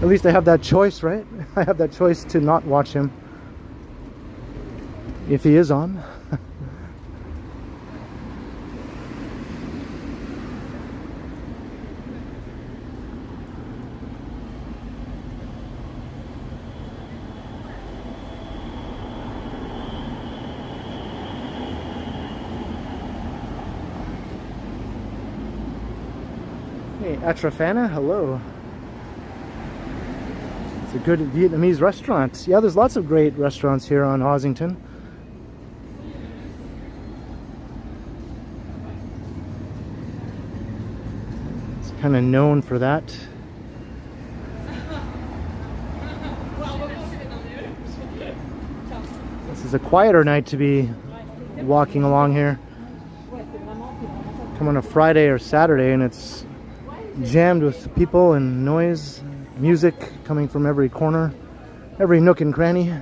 At least I have that choice, right? I have that choice to not watch him if he is on. Hey, Atrafana, hello. It's a good Vietnamese restaurant. Yeah, there's lots of great restaurants here on Ossington. It's kind of known for that. This is a quieter night to be walking along here. Come on a Friday or Saturday and it's jammed with people and noise, music coming from every corner, every nook and cranny.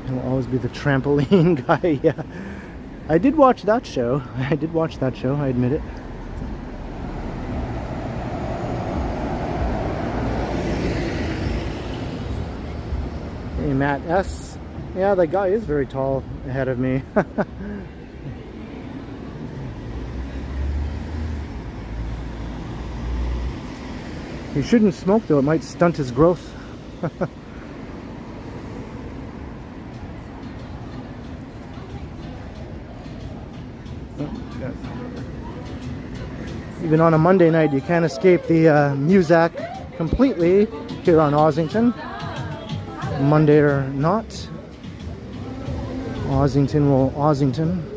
He'll always be the trampoline guy. Yeah, I did watch that show. I admit it. Hey, Matt S. Yeah, that guy is very tall ahead of me. He shouldn't smoke though, it might stunt his growth. Even on a Monday night, you can't escape the Muzak completely here on Ossington. Monday or not, Ossington will Ossington.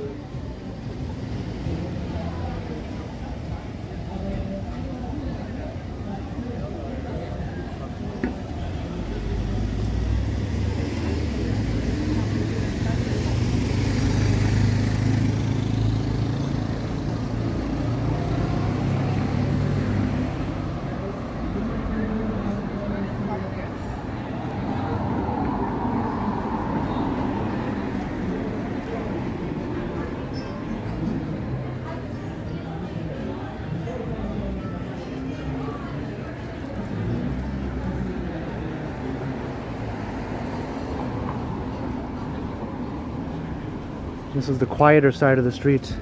This is the quieter side of the street.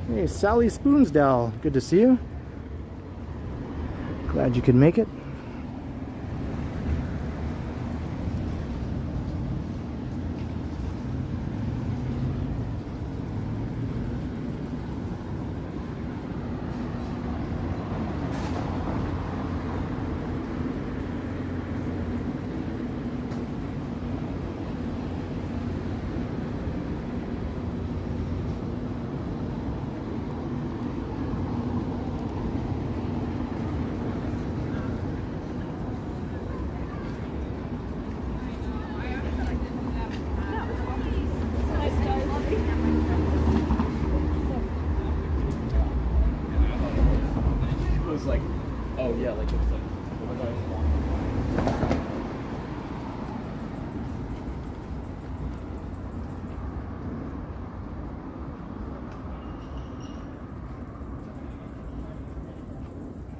Hey, Sally Spoonsdale, good to see you. Glad you could make it.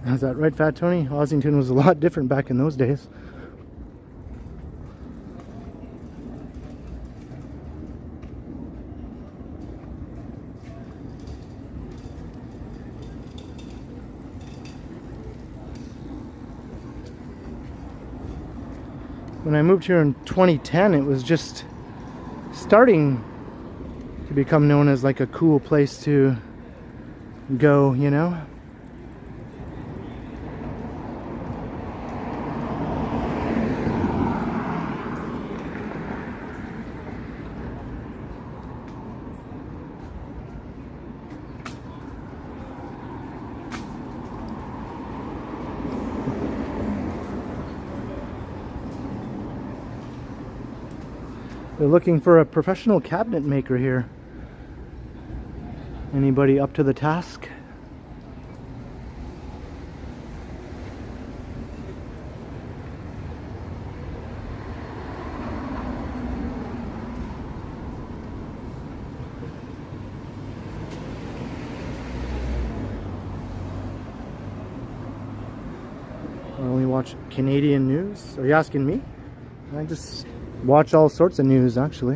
Is that right, Fat Tony? Ossington was a lot different back in those days. When I moved here in 2010, it was just starting to become known as like a cool place to go, you know? They're looking for a professional cabinet maker here. Anybody up to the task? I only watch Canadian news. Are you asking me? I just watch all sorts of news, actually.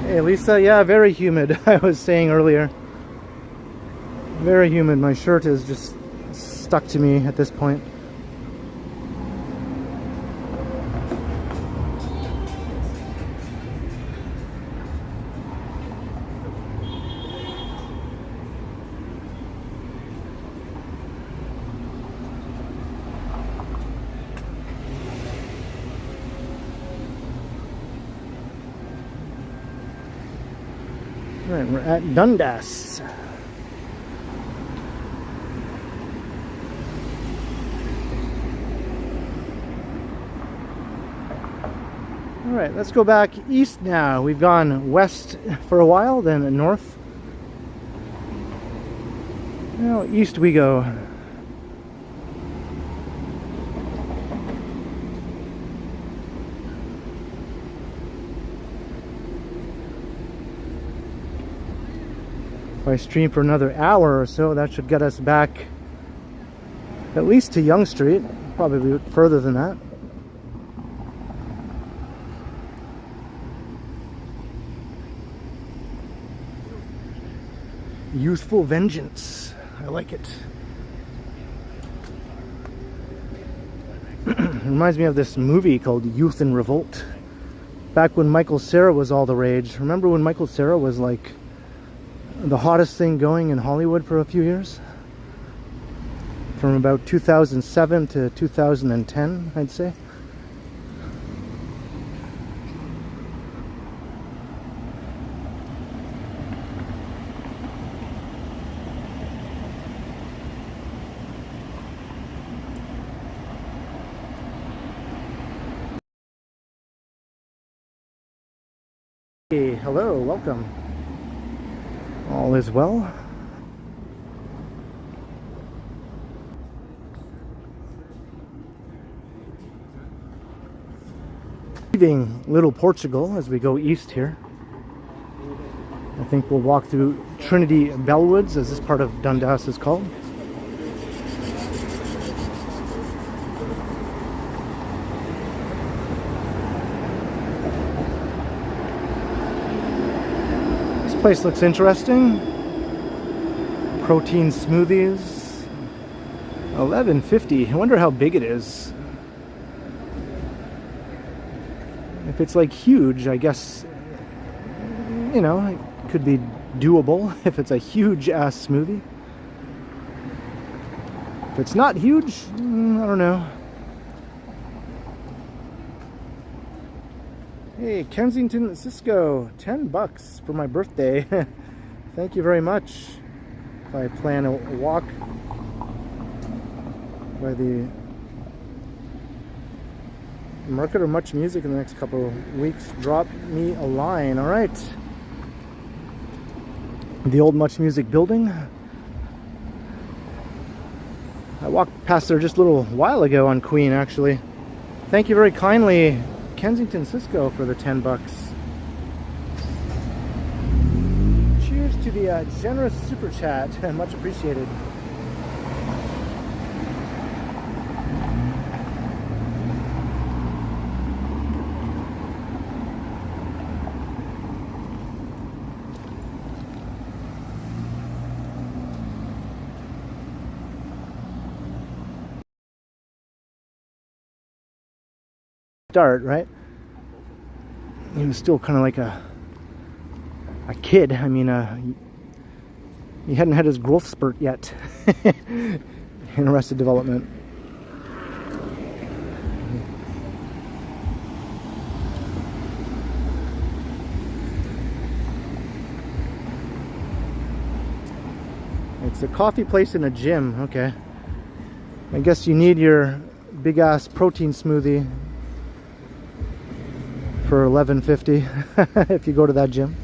Hey Lisa, yeah, very humid. I was saying earlier. Very humid. My shirt is just stuck to me at this point. All right, we're at Dundas. All right, let's go back east now. We've gone west for a while, then north. Now east we go. If I stream for another hour or so, that should get us back at least to Yonge Street, probably further than that. Youthful vengeance. I like it. It reminds me of this movie called Youth in Revolt. Back when Michael Cera was all the rage. Remember when Michael Cera was like the hottest thing going in Hollywood for a few years? From about 2007 to 2010, I'd say. Hey, hello, welcome. All is well. Leaving Little Portugal as we go east here. I think we'll walk through Trinity Bellwoods, as this part of Dundas is called. This place looks interesting. Protein smoothies. $11.50. I wonder how big it is. If it's like huge, I guess, you know, it could be doable if it's a huge ass smoothie. If it's not huge, I don't know. Hey, Kensington, Cisco, $10 for my birthday. Thank you very much. If I plan a walk by the market or much music in the next couple of weeks, drop me a line. All right. The old Much Music building. I walked past there just a little while ago on Queen, actually. Thank you very kindly, Kensington Cisco, for the $10. Cheers to the generous super chat. Much appreciated. Start, right? He was still kind of like a kid. I mean, he hadn't had his growth spurt yet in Arrested Development. It's a coffee place and a gym. Okay, I guess you need your big ass protein smoothie for $11.50 if you go to that gym.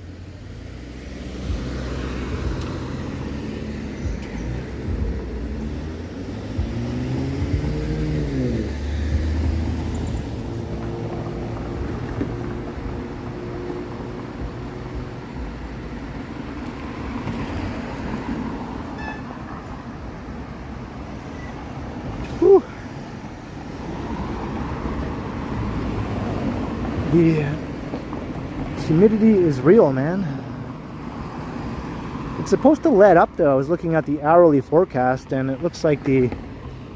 Whew. The humidity is real, man. It's supposed to let up though. I was looking at the hourly forecast and it looks like the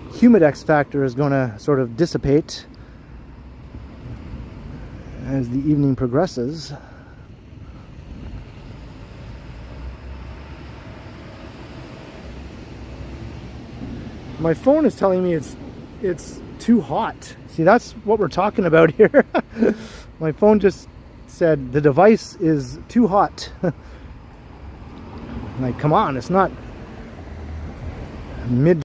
humidex factor is going to sort of dissipate as the evening progresses. My phone is telling me it's too hot. See, that's what we're talking about here. My phone just said the device is too hot. Like, come on, it's not mid.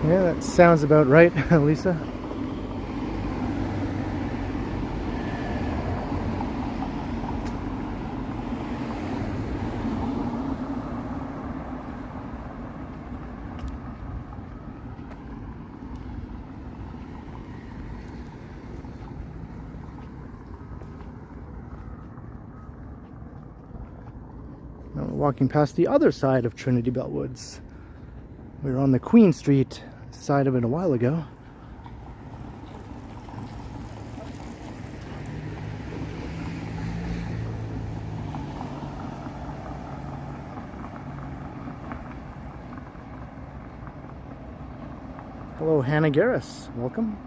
Yeah, that sounds about right, Lisa. Now we're walking past the other side of Trinity Bellwoods. We were on the Queen Street side of it a while ago. Hello, Hannah Garris. Welcome.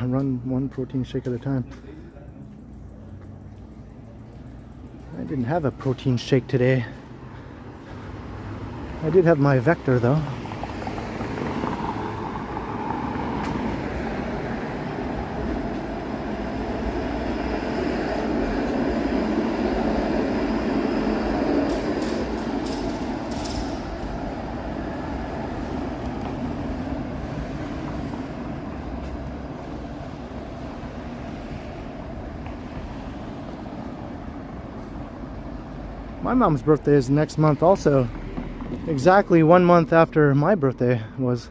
Run one protein shake at a time. I didn't have a protein shake today. I did have my Vector though. My mom's birthday is next month also. Exactly 1 month after my birthday was.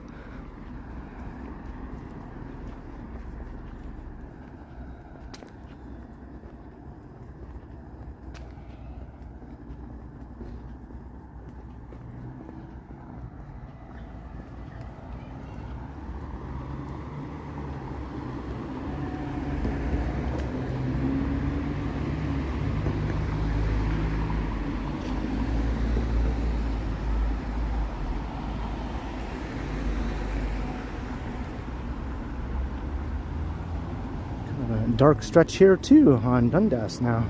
Dark stretch here too on Dundas now.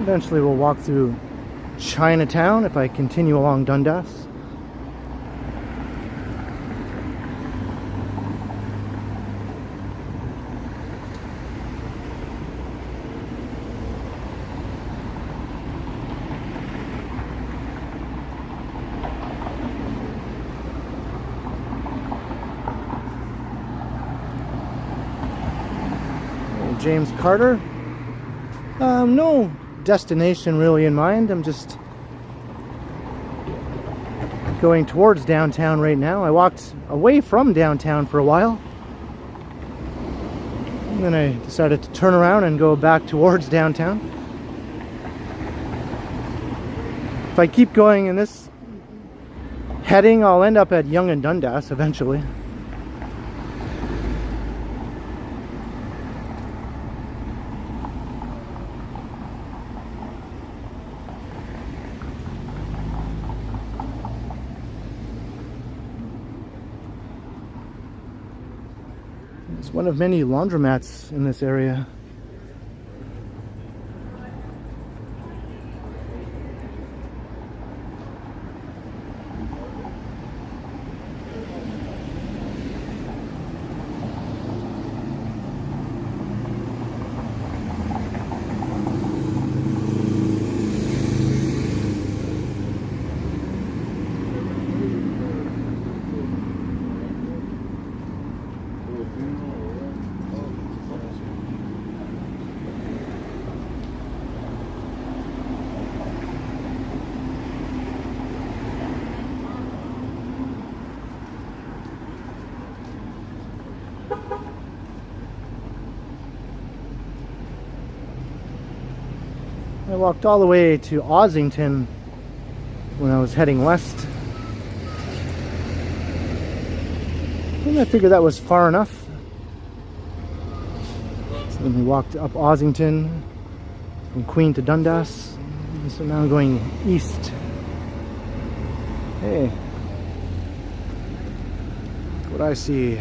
Eventually we'll walk through Chinatown if I continue along Dundas. James Carter. No destination really in mind. I'm just going towards downtown right now. I walked away from downtown for a while, and then I decided to turn around and go back towards downtown. If I keep going in this heading, I'll end up at Yonge and Dundas eventually. It's one of many laundromats in this area. I walked all the way to Ossington when I was heading west. And I figured that was far enough. So then we walked up Ossington from Queen to Dundas. And so now I'm going east. Hey, look what I see.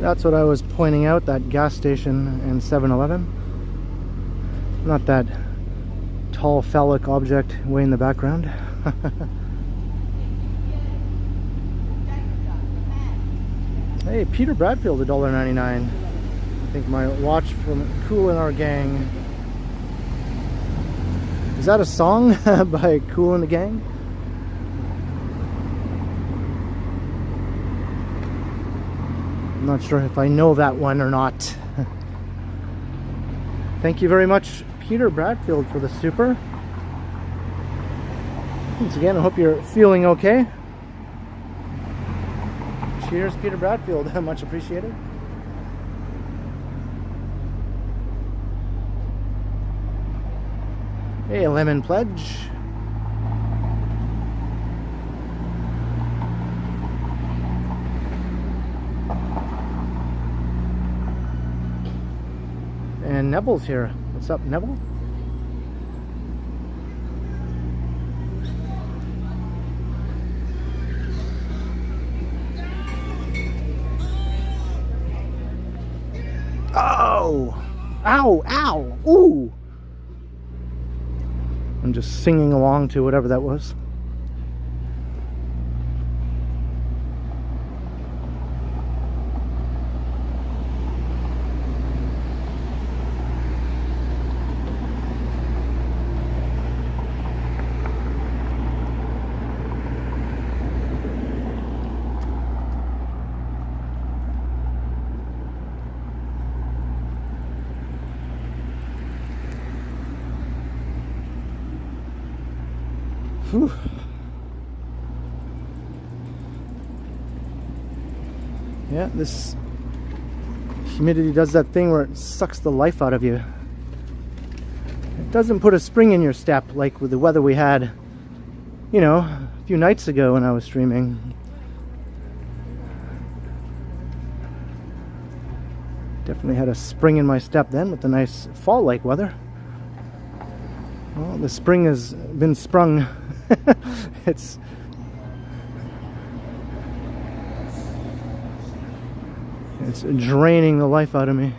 That's what I was pointing out, that gas station and 7-Eleven. Not that tall phallic object way in the background. Hey, Peter Bradfield, $1.99. I think my watch from Kool and Our Gang. Is that a song by Kool and the Gang? I'm not sure if I know that one or not. Thank you very much, Peter Bradfield, for the super. Once again, I hope you're feeling okay. Cheers, Peter Bradfield. Much appreciated. Hey, Lemon Pledge. And Neville's here. What's up, Neville? Oh! Ow! Ow! Ooh! I'm just singing along to whatever that was. Whew. Yeah, this humidity does that thing where it sucks the life out of you. It doesn't put a spring in your step like with the weather we had, you know, a few nights ago when I was streaming. Definitely had a spring in my step then with the nice fall-like weather. Well, the spring has been sprung. It's draining the life out of me.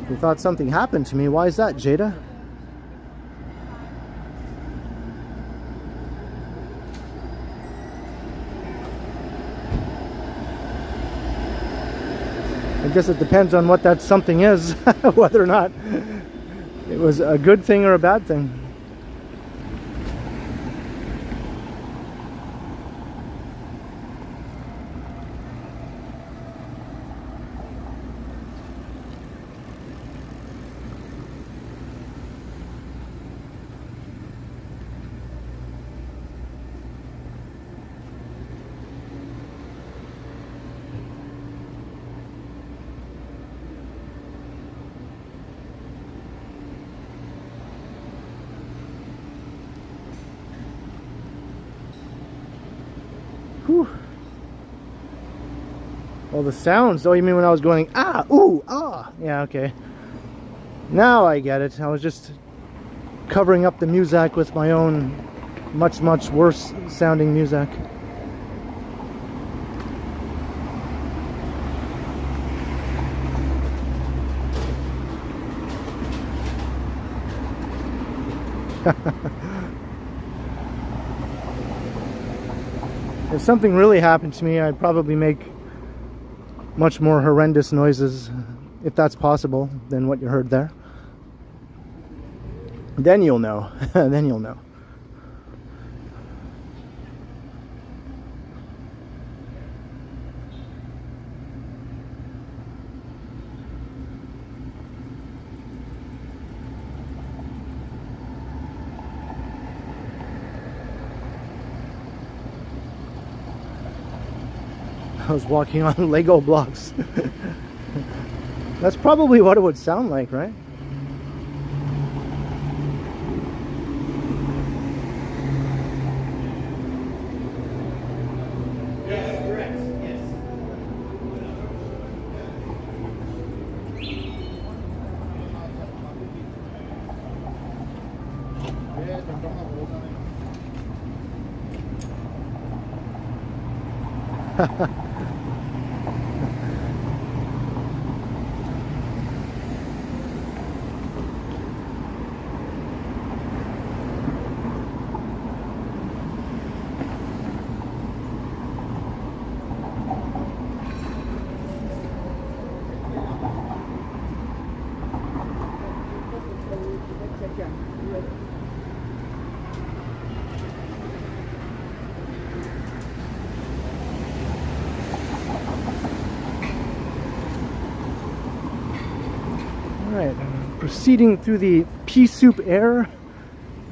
You thought something happened to me. Why is that, Jada? I guess it depends on what that something is, whether or not it was a good thing or a bad thing. Whew. Oh, the sounds. Oh, you mean when I was going, ah, ooh, ah. Yeah, okay. Now I get it. I was just covering up the music with my own much, much worse sounding music. If something really happened to me, I'd probably make much more horrendous noises, if that's possible, than what you heard there. Then you'll know. Then you'll know. I was walking on Lego blocks. That's probably what it would sound like, right? Yes, correct. Yes. Alright, proceeding through the pea soup air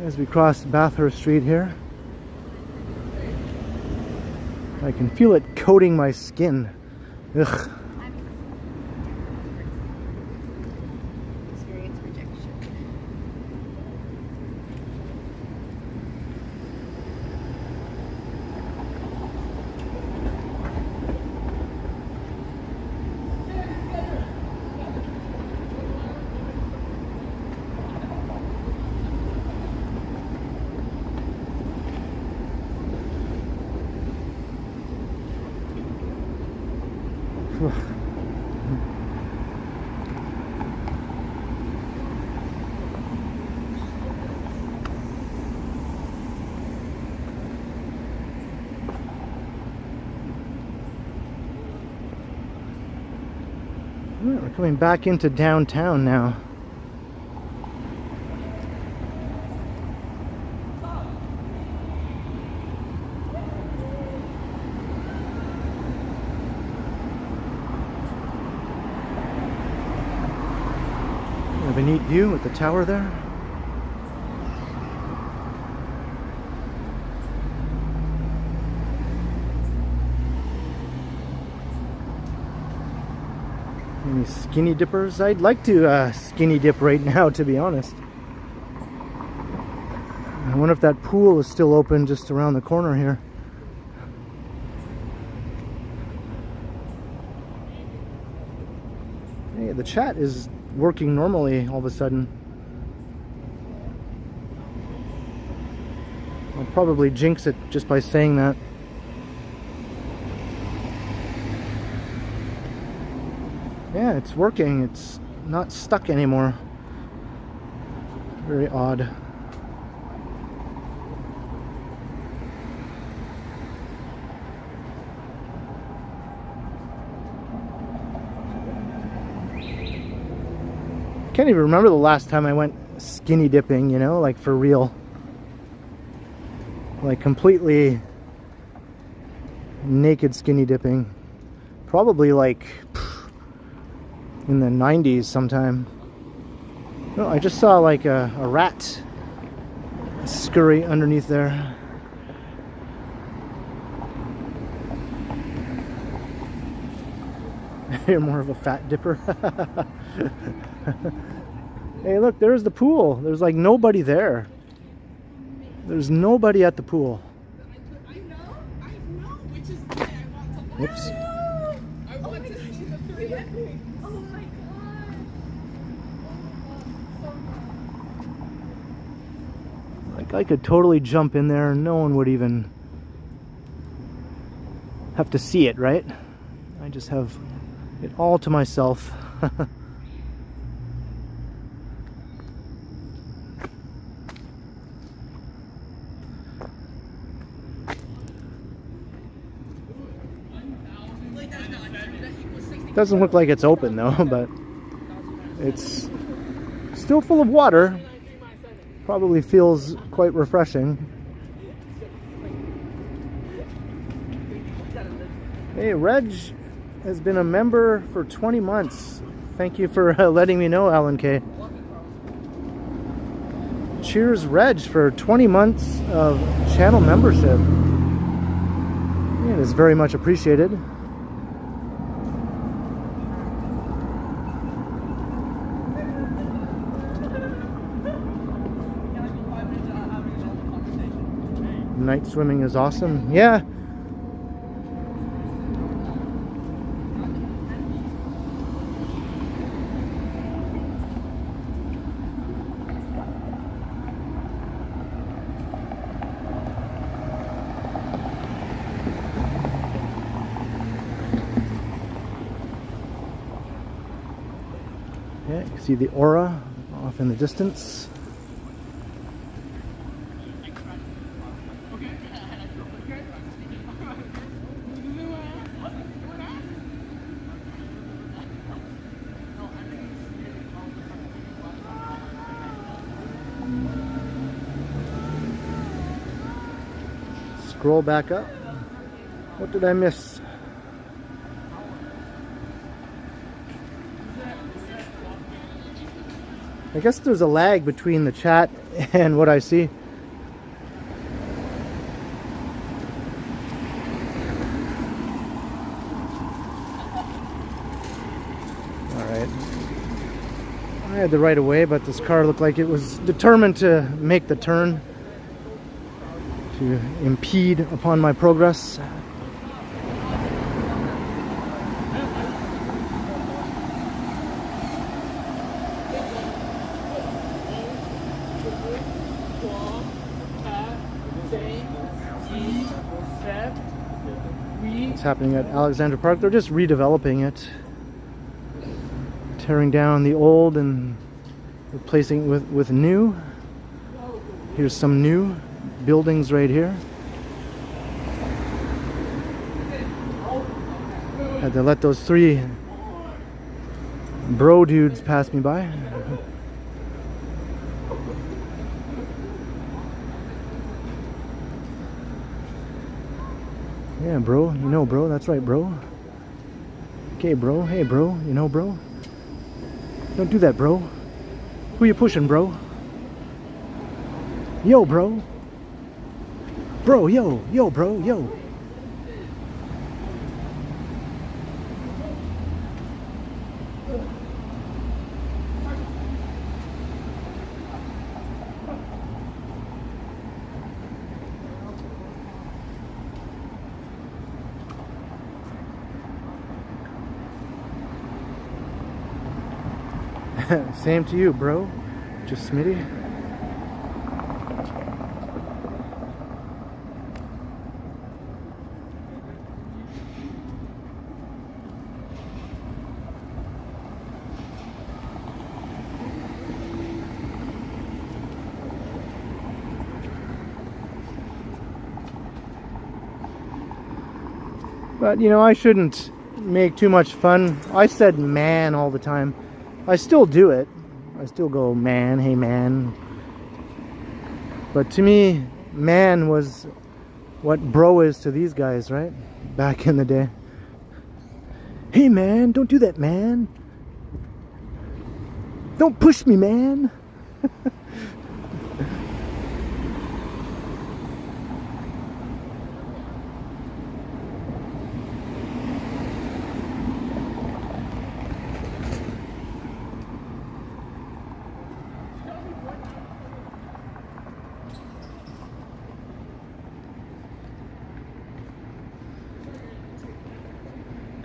as we cross Bathurst Street here. I can feel it coating my skin. Ugh. Experience rejection. We're coming back into downtown now. We have a neat view with the tower there. Any skinny dippers? I'd like to skinny dip right now, to be honest. I wonder if that pool is still open just around the corner here. Hey, the chat is working normally all of a sudden. I'll probably jinx it just by saying that. Yeah, it's working. It's not stuck anymore. Very odd. Can't even remember the last time I went skinny dipping, you know, like for real. Like completely naked skinny dipping. Probably like in the 90s sometime. No, I just saw like a rat scurry underneath there. You're more of a fat dipper. Hey, look, there's the pool. There's like nobody there. There's nobody at the pool. I know, which is why I want to. Whoops. I want to see the 3D. Oh my god. Like I could totally jump in there and no one would even have to see it, right? I just have it all to myself. Doesn't look like it's open though, but it's still full of water. Probably feels quite refreshing. Hey, Reg has been a member for 20 months. Thank you for letting me know, Alan K. Cheers, Reg, for 20 months of channel membership. It is very much appreciated. Night swimming is awesome. Yeah. See the aura off in the distance. Scroll back up. What did I miss? I guess there's a lag between the chat and what I see. Alright. I had the right of way, but this car looked like it was determined to make the turn, to impede upon my progress. What's happening at Alexandra Park? They're just redeveloping it, tearing down the old and replacing it with new. Here's some new buildings right here. Had to let those three bro dudes pass me by. Yeah, bro, you know, bro, that's right, bro. Okay, bro, hey, bro, you know, bro. Don't do that, bro. Who you pushing, bro? Yo, bro. Bro, yo, bro, yo. Same to you, bro. Just Smitty. But, you know, I shouldn't make too much fun. I said man all the time. I still do it. I still go man, hey man. But to me, man was what bro is to these guys, right? Back in the day. Hey man, don't do that, man. Don't push me, man.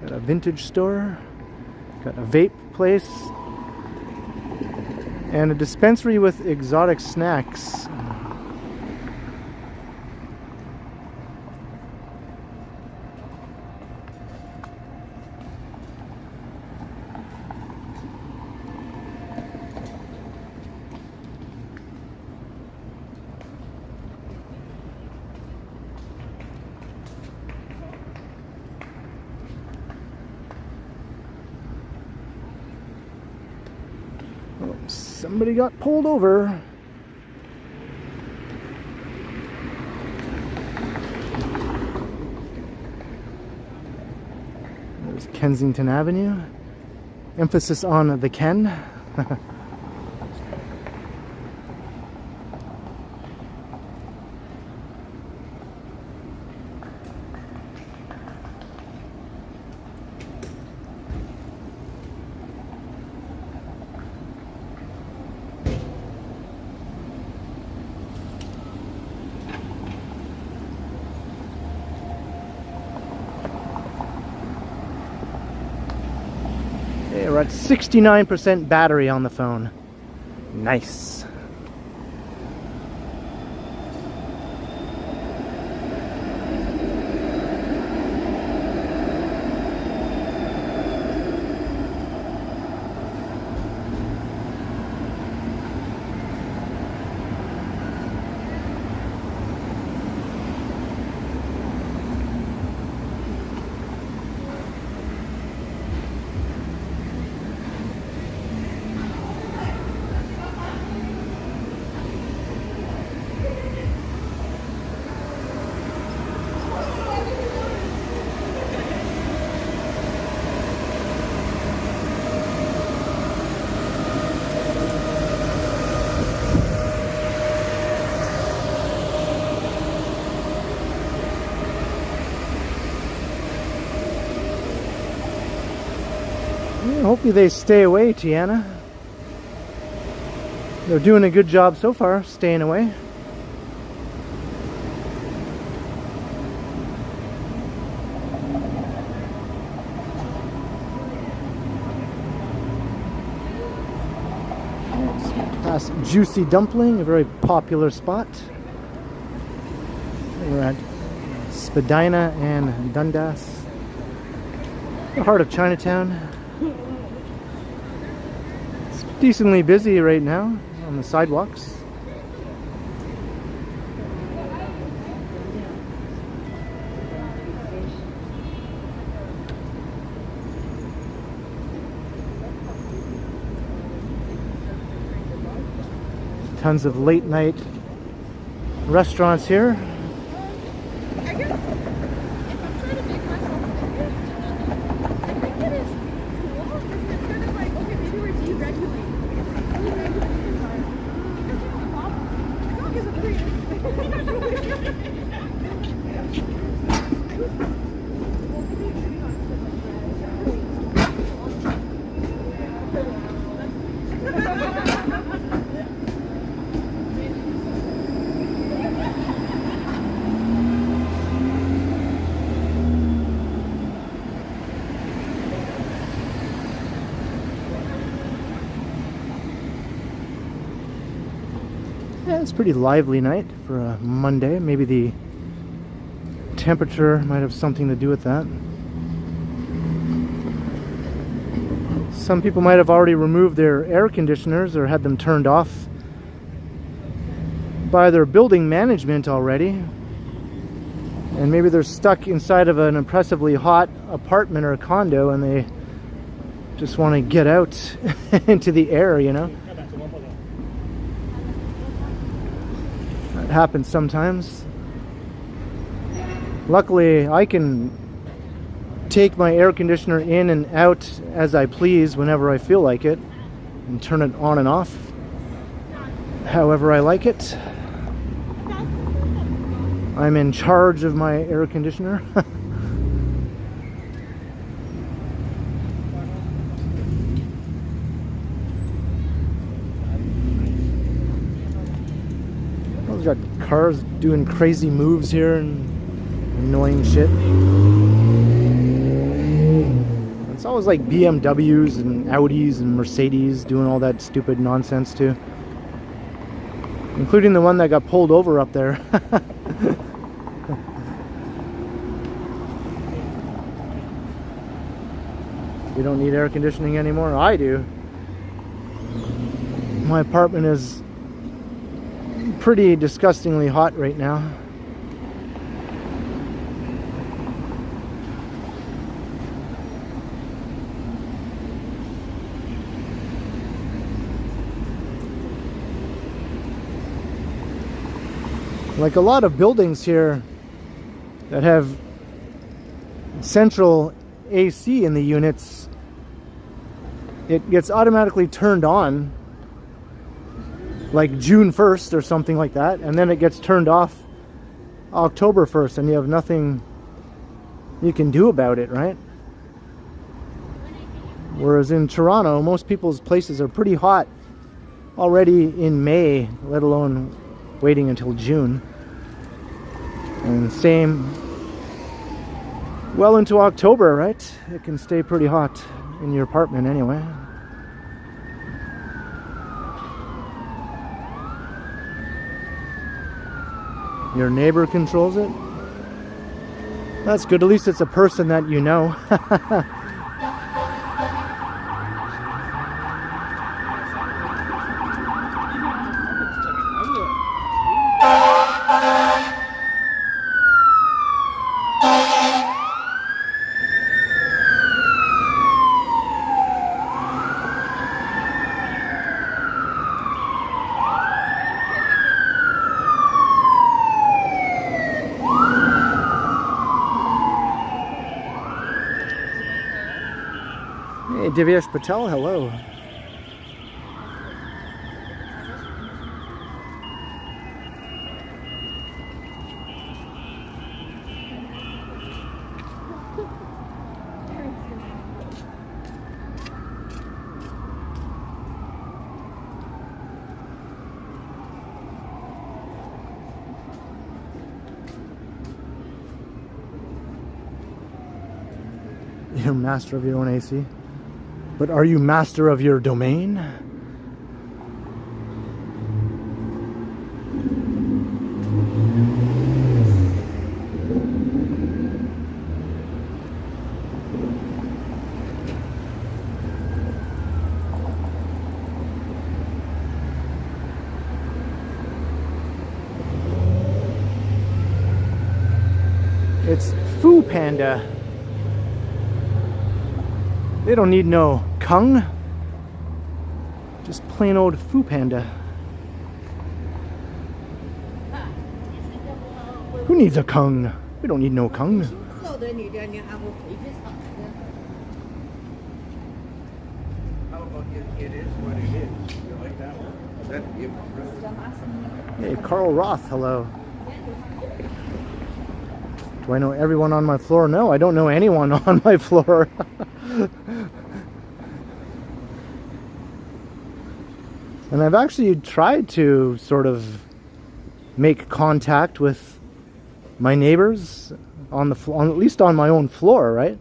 Got a vintage store, got a vape place, and a dispensary with exotic snacks. Somebody got pulled over. There's Kensington Avenue. Emphasis on the Ken. We're at 69% battery on the phone. Nice. Hopefully they stay away, Tiana. They're doing a good job so far, staying away. Past Juicy Dumpling, a very popular spot. We're at Spadina and Dundas, the heart of Chinatown. It's decently busy right now on the sidewalks. Tons of late night restaurants here. I guess if I'm trying to make myself I think it is cool because it's kind of like, okay, maybe we're deregulating. The dog is a freak. Yeah, it's a pretty lively night for a Monday. Maybe the temperature might have something to do with that. Some people might have already removed their air conditioners or had them turned off by their building management already. And maybe they're stuck inside of an impressively hot apartment or a condo and they just want to get out into the air, you know. That happens sometimes. Luckily, I can take my air conditioner in and out as I please whenever I feel like it and turn it on and off however I like it. I'm in charge of my air conditioner. We've got cars doing crazy moves here and annoying shit. It's always like BMWs and Audis and Mercedes doing all that stupid nonsense too. Including the one that got pulled over up there. We don't need air conditioning anymore. I do. My apartment is pretty disgustingly hot right now. Like a lot of buildings here that have central AC in the units, it gets automatically turned on like June 1st or something like that, and then it gets turned off October 1st, and you have nothing you can do about it, right? Whereas in Toronto, most people's places are pretty hot already in May, let alone waiting until June. And same well into October, right? It can stay pretty hot in your apartment anyway. Your neighbor controls it. That's good. At least it's a person that you know. Hey, Divyesh Patel, hello. You're master of your own AC. But are you master of your domain? It's Foo Panda. They don't need no Kung. Just plain old Foo Panda. Who needs a Kung? We don't need no Kung. How about it is what it is? You like that one? That Hey, Carl Roth, hello. Do I know everyone on my floor? No, I don't know anyone on my floor. And I've actually tried to sort of make contact with my neighbors on the floor, at least on my own floor, right?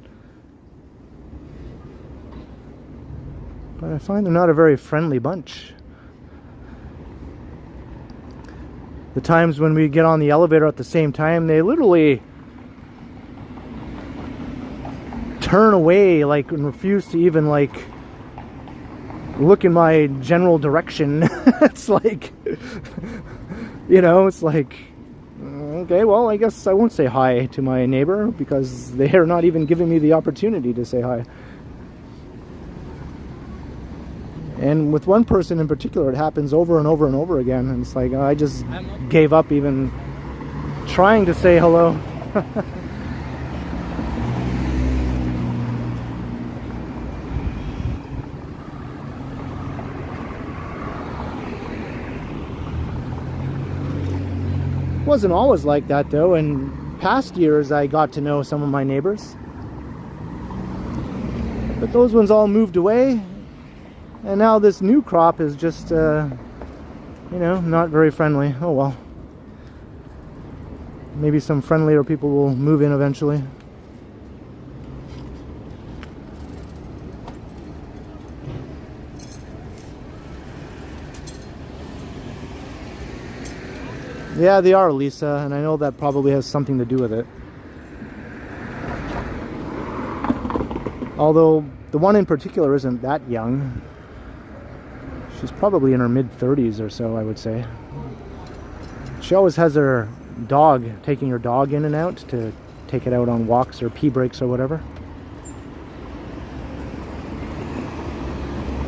But I find they're not a very friendly bunch. The times when we get on the elevator at the same time, they literally turn away, like, and refuse to even, like, look in my general direction. It's like, you know, it's like, okay, well, I guess I won't say hi to my neighbor because they are not even giving me the opportunity to say hi. And with one person in particular, it happens over and over and over again. And it's like, I just gave up even trying to say hello. Wasn't always like that though. In past years I got to know some of my neighbors, but those ones all moved away, and now this new crop is just you know, not very friendly. Oh well, maybe some friendlier people will move in eventually. Yeah, they are, Lisa, and I know that probably has something to do with it. Although the one in particular isn't that young. She's probably in her mid-30s or so, I would say. She always has her dog, taking her dog in and out to take it out on walks or pee breaks or whatever.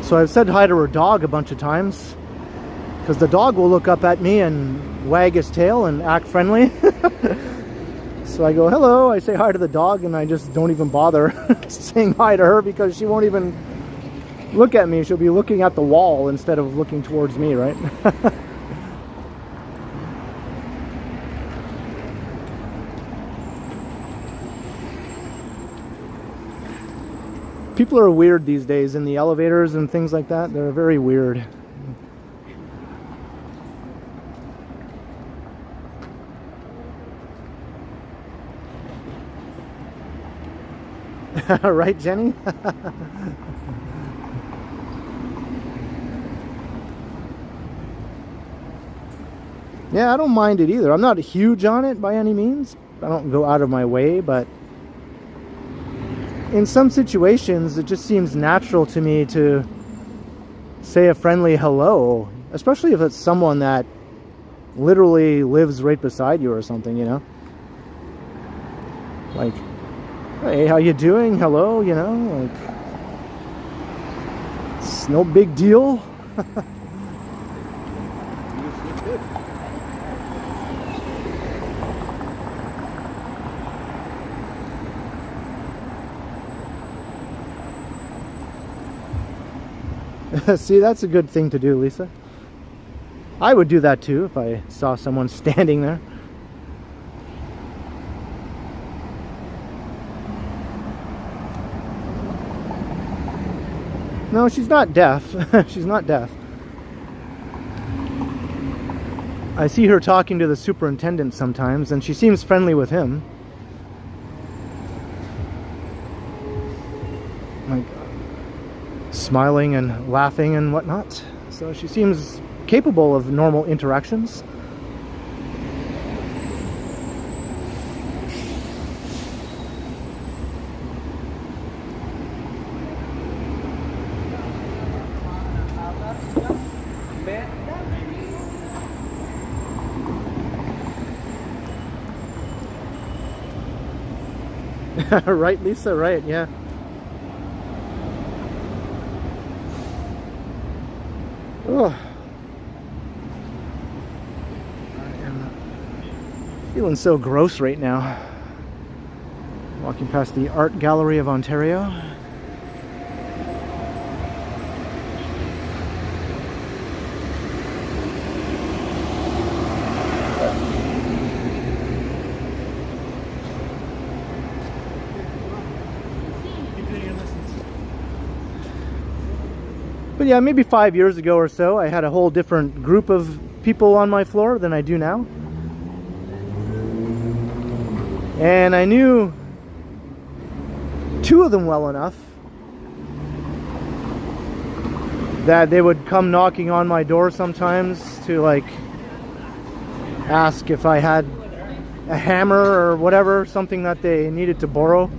So I've said hi to her dog a bunch of times, because the dog will look up at me and wag his tail and act friendly. So I go, hello, I say hi to the dog, and I just don't even bother saying hi to her because she won't even look at me. She'll be looking at the wall instead of looking towards me, right? People are weird these days in the elevators and things like that. They're very weird. Right, Jenny? Yeah, I don't mind it either. I'm not huge on it by any means. I don't go out of my way, but in some situations it just seems natural to me to say a friendly hello, especially if it's someone that literally lives right beside you or something, you know? Like, hey, how you doing? Hello, you know, like, it's no big deal. See, that's a good thing to do, Lisa. I would do that too if I saw someone standing there. No, she's not deaf. She's not deaf. I see her talking to the superintendent sometimes, and she seems friendly with him. smiling and laughing and whatnot. So she seems capable of normal interactions. Right, Lisa? Right, yeah. Oh. I am feeling so gross right now. Walking past the Art Gallery of Ontario. But yeah, maybe 5 years ago or so, I had a whole different group of people on my floor than I do now. And I knew two of them well enough that they would come knocking on my door sometimes to like ask if I had a hammer or whatever, something that they needed to borrow.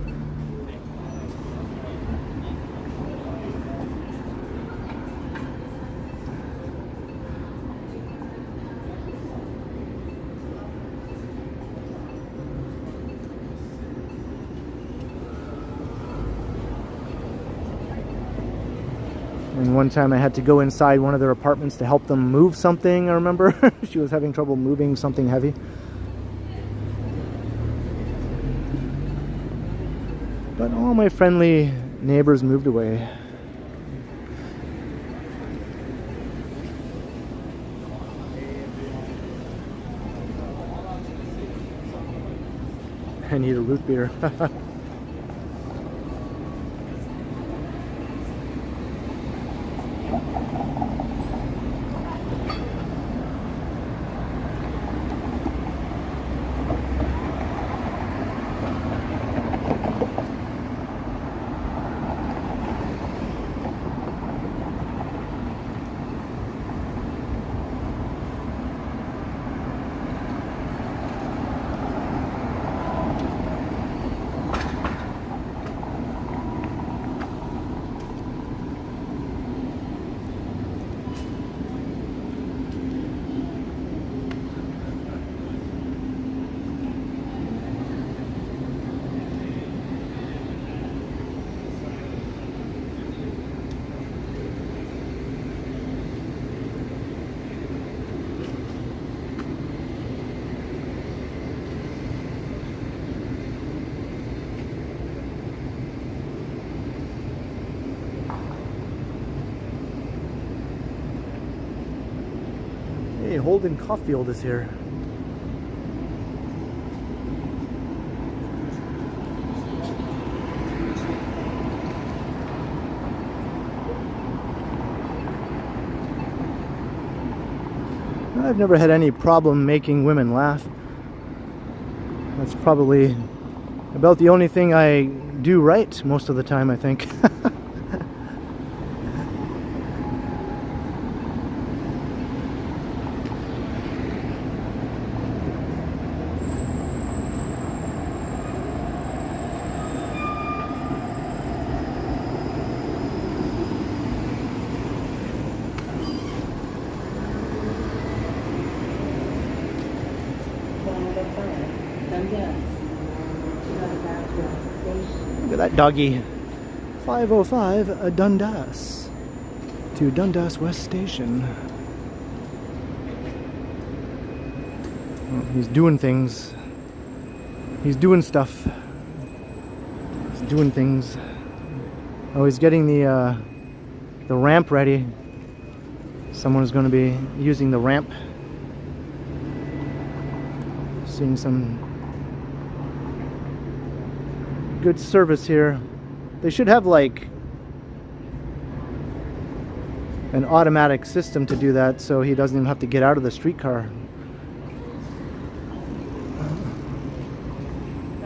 And one time I had to go inside one of their apartments to help them move something, I remember. She was having trouble moving something heavy. But all my friendly neighbors moved away. I need a root beer. Hey, Holden Caulfield is here. I've never had any problem making women laugh. That's probably about the only thing I do right most of the time, I think. Look at that doggy. 505 Dundas to Dundas West Station. Well, he's doing things. He's doing stuff. He's doing things. Oh, he's getting the ramp ready. Someone's going to be using the ramp. Seeing some good service here. They should have like an automatic system to do that, so he doesn't even have to get out of the streetcar.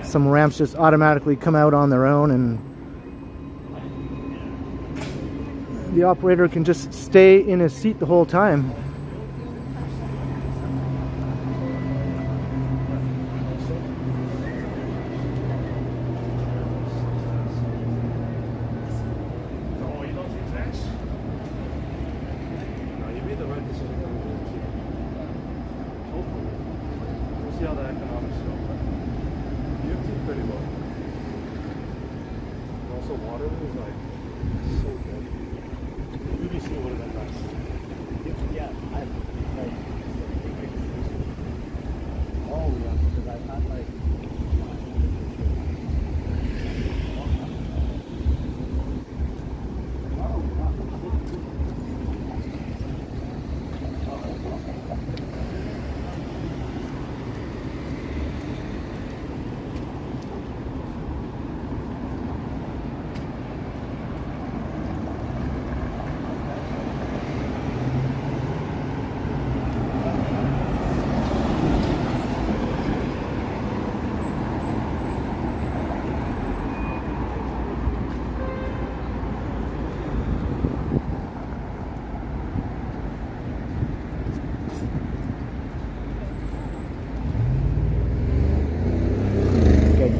Some ramps just automatically come out on their own, and the operator can just stay in his seat the whole time. Oh, you don't think that? No, you made the right decision. Hopefully. We'll see how the economics go. You have to pretty low. Also, water is like so good. BBC would have been nice. Yeah, I like. Oh yeah, because I had like.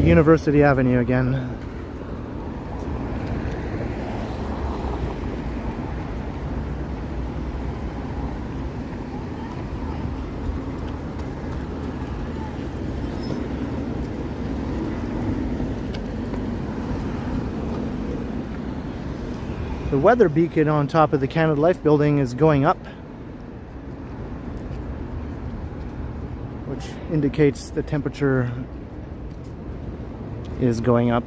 University Avenue again. The weather beacon on top of the Canada Life building is going up, which indicates the temperature is going up.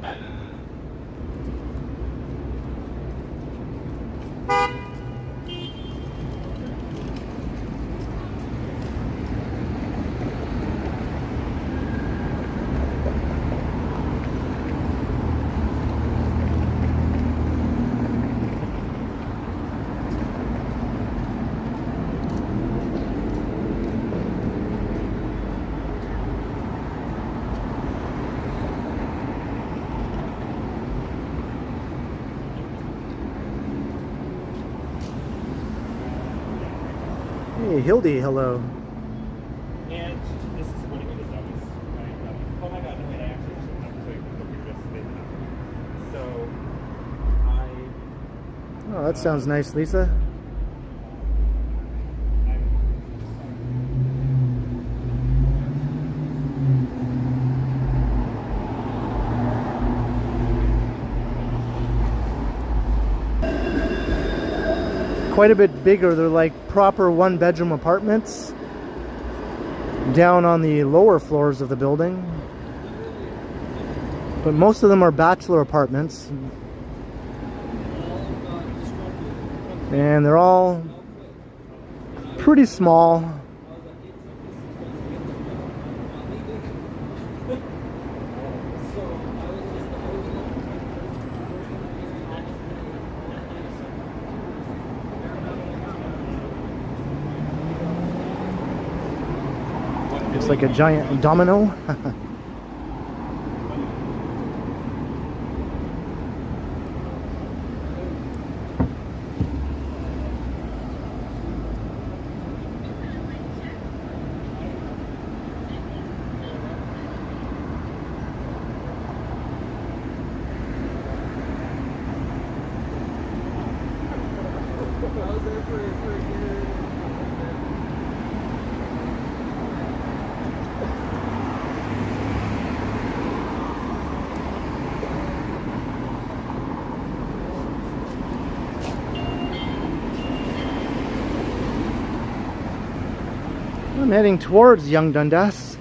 Hey, Hildy, hello. And this is what it is, right? Oh my god, no wait, I actually have to show you the previous statement. So, Oh, that sounds nice, Lisa. Quite a bit bigger. They're like proper one-bedroom apartments down on the lower floors of the building, but most of them are bachelor apartments, and they're all pretty small. It's like a giant domino. I'm heading towards Yonge Dundas.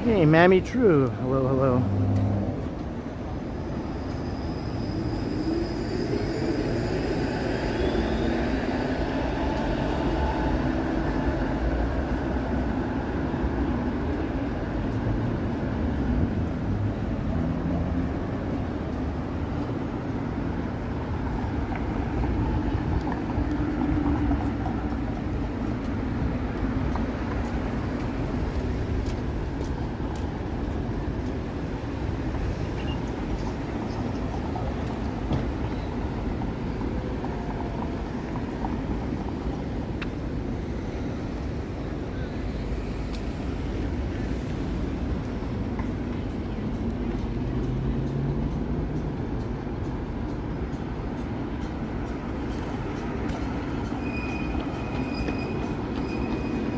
Hey, Mammy True. Hello, hello.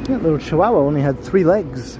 That little chihuahua only had 3 legs.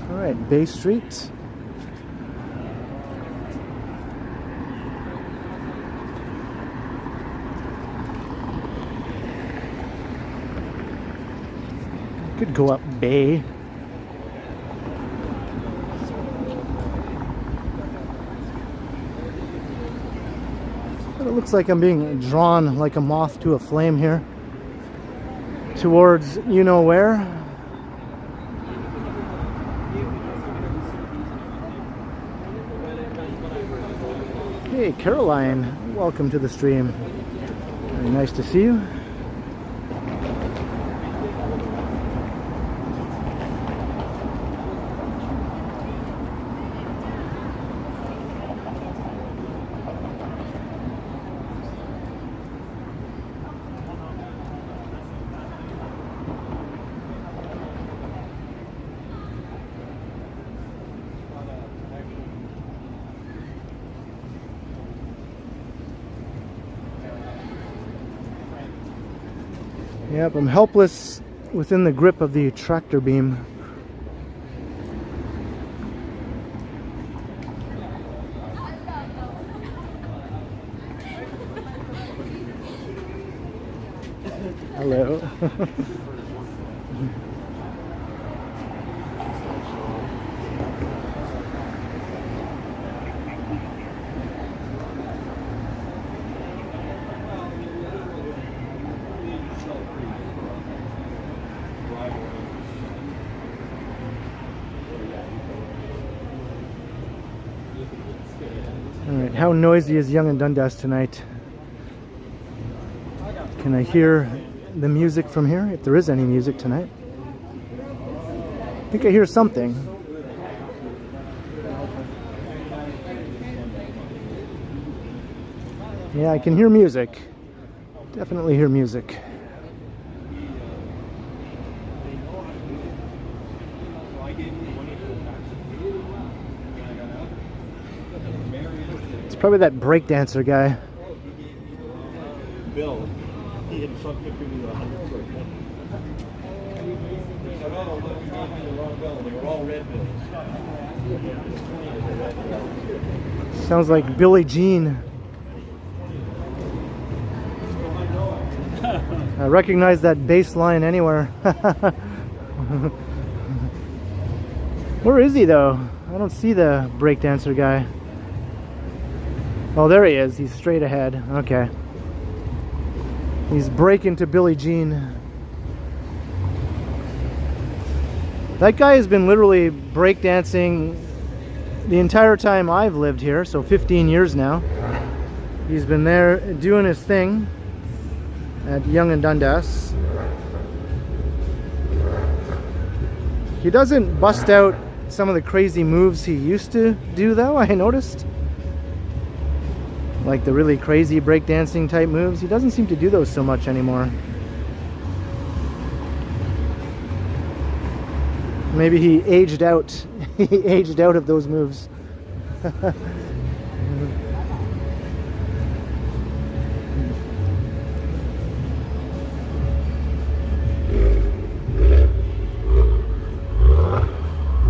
Alright, Bay Street. Could go up Bay. But it looks like I'm being drawn like a moth to a flame here towards you know where. Hey Caroline, welcome to the stream. Very nice to see you. Yep, I'm helpless within the grip of the tractor beam. Hello. Alright, how noisy is Yonge and Dundas tonight? Can I hear the music from here, if there is any music tonight? I think I hear something. Yeah, I can hear music. Definitely hear music. It's probably that breakdancer guy. Bill, he had something to do with 100. No, but we gave you the wrong bill. They were all red bills. Sounds like Billie Jean. I recognize that bass line anywhere. Where is he though? I don't see the breakdancer guy. Oh, there he is. He's straight ahead. Okay. He's breaking to Billie Jean. That guy has been literally breakdancing the entire time I've lived here, so 15 years now. He's been there doing his thing at Yonge and Dundas. He doesn't bust out some of the crazy moves he used to do though, I noticed. Like the really crazy breakdancing type moves. He doesn't seem to do those so much anymore. Maybe he aged out. He aged out of those moves.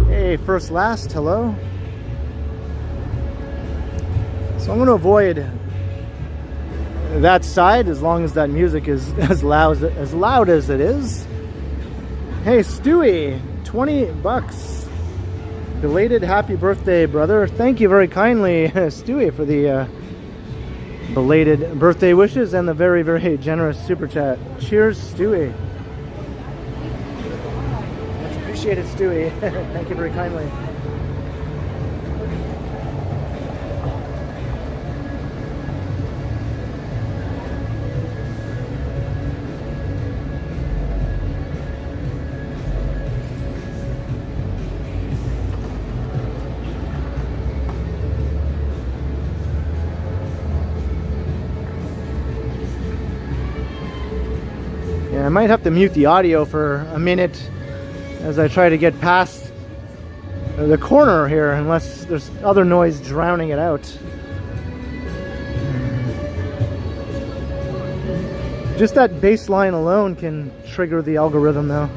Hey, first last, hello. So I'm going to avoid that side as long as that music is as loud as it is. Hey, Stewie, 20 bucks. Belated happy birthday, brother. Thank you very kindly, Stewie, for the belated birthday wishes and the very, very generous super chat. Cheers, Stewie. Much appreciated, Stewie. Thank you very kindly. I might have to mute the audio for a minute as I try to get past the corner here, unless there's other noise drowning it out. Just that bass line alone can trigger the algorithm though.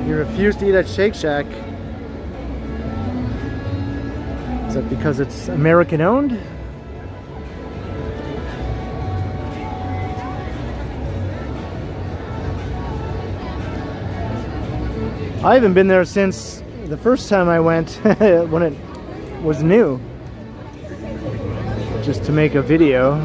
You refuse to eat at Shake Shack. Is that because it's American owned? I haven't been there since the first time I went when it was new, just to make a video.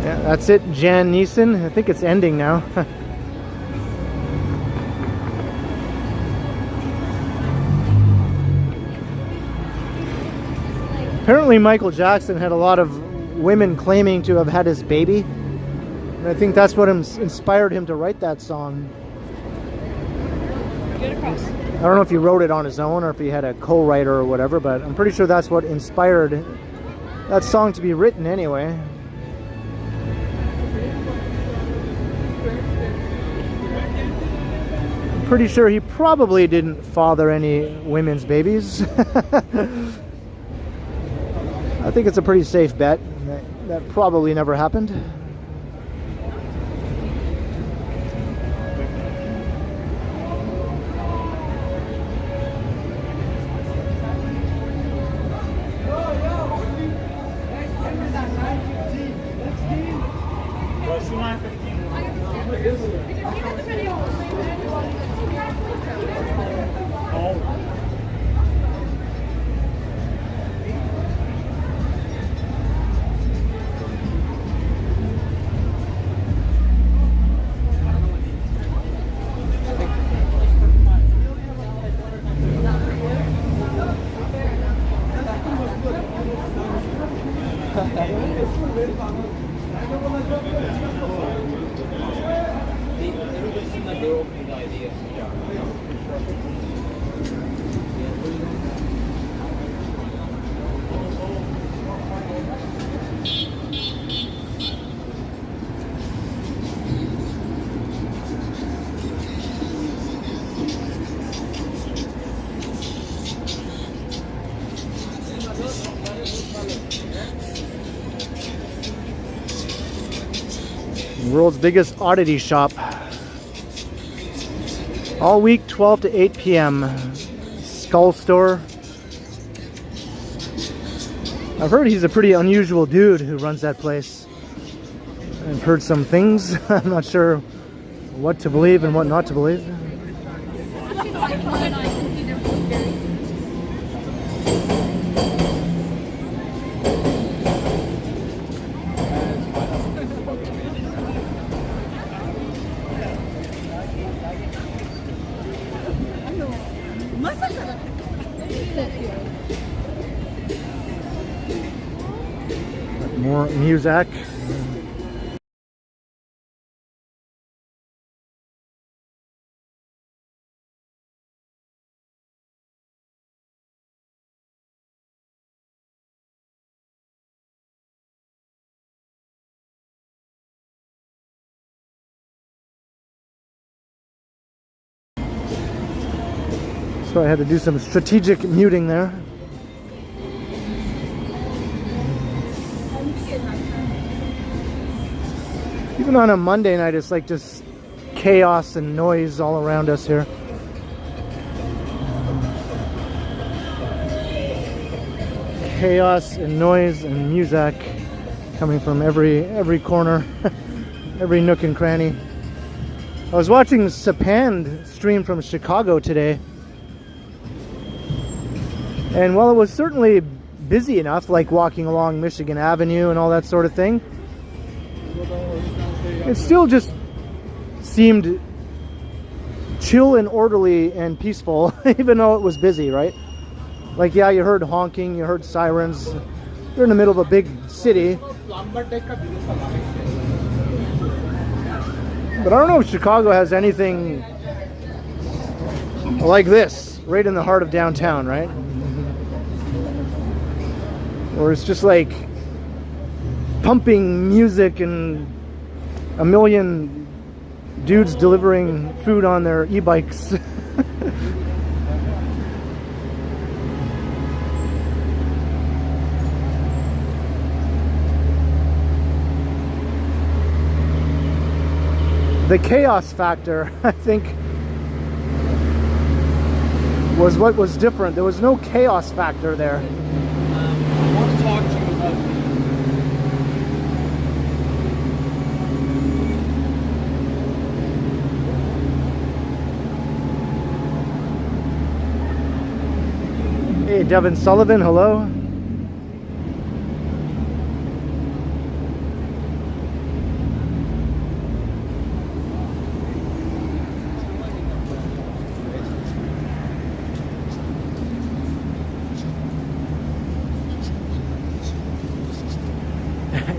Yeah, that's it, Jan Neeson. I think it's ending now. Apparently Michael Jackson had a lot of women claiming to have had his baby. And I think that's what inspired him to write that song. I don't know if he wrote it on his own or if he had a co-writer or whatever, but I'm pretty sure that's what inspired that song to be written anyway. I'm pretty sure he probably didn't father any women's babies. I think it's a pretty safe bet. That probably never happened. World's biggest oddity shop. All week, 12 to 8 p.m. Skull Store. I've heard he's a pretty unusual dude who runs that place. I've heard some things. I'm not sure what to believe and what not to believe. More music. So I had to do some strategic muting there. Even on a Monday night, it's like just chaos and noise all around us here. Chaos and noise and music coming from every corner, every nook and cranny. I was watching Sapand stream from Chicago today, and while it was certainly busy enough, like walking along Michigan Avenue and all that sort of thing, it still just seemed chill and orderly and peaceful, even though it was busy, right? Like, yeah, you heard honking, you heard sirens. You're in the middle of a big city. But I don't know if Chicago has anything like this, right in the heart of downtown, right? Or it's just like pumping music and a million dudes delivering food on their e-bikes. The chaos factor, I think, was what was different. There was no chaos factor there. I want to talk to you about Hey, Devin Sullivan, hello.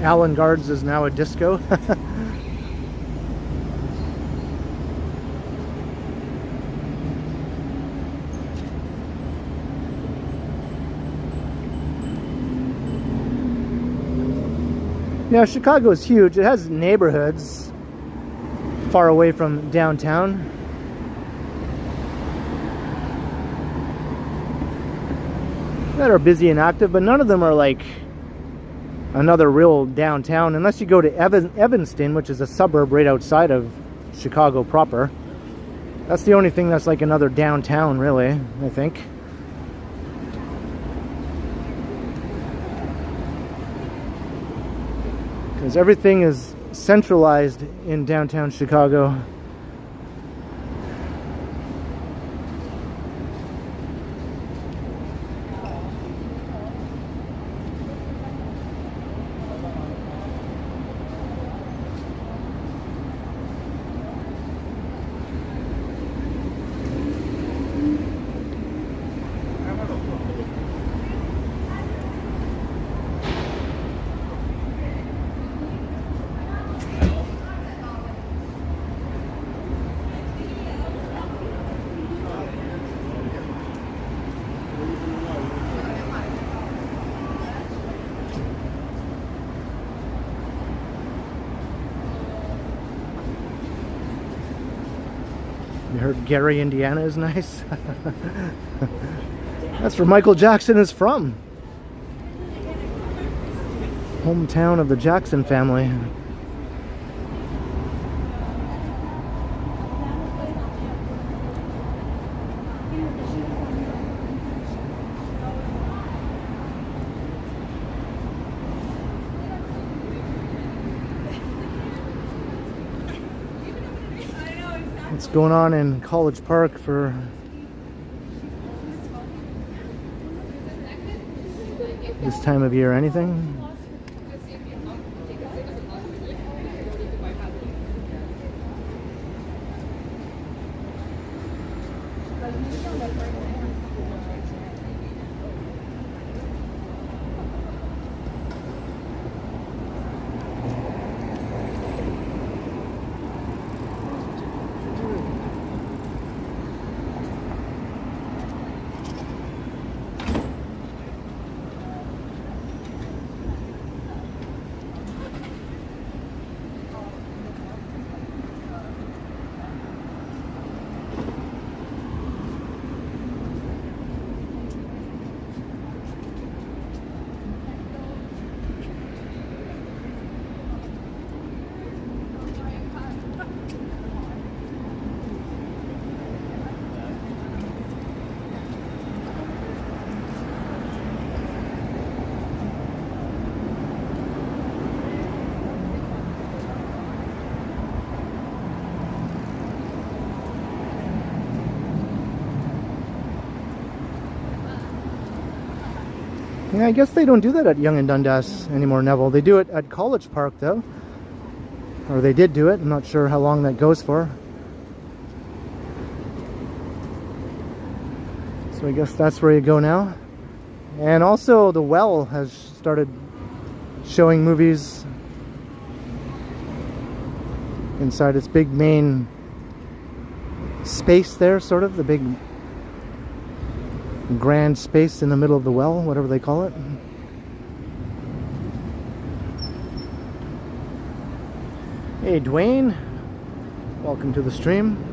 Alan Guards is now a disco. Yeah, Chicago is huge. It has neighborhoods far away from downtown. That are busy and active, but none of them are like another real downtown, unless you go to Evanston, which is a suburb right outside of Chicago proper. That's the only thing that's like another downtown, really, I think. Because everything is centralized in downtown Chicago. You heard Gary, Indiana is nice. That's where Michael Jackson is from. Hometown of the Jackson family. going on in College Park for this time of year? Anything? Yeah, I guess they don't do that at Yonge and Dundas anymore, Neville. They do it at College Park, though. Or they did do it. I'm not sure how long that goes for. So I guess that's where you go now. And also, the Well has started showing movies inside its big main space there, sort of. The big grand space in the middle of the Well, whatever they call it. Hey Dwayne, welcome to the stream.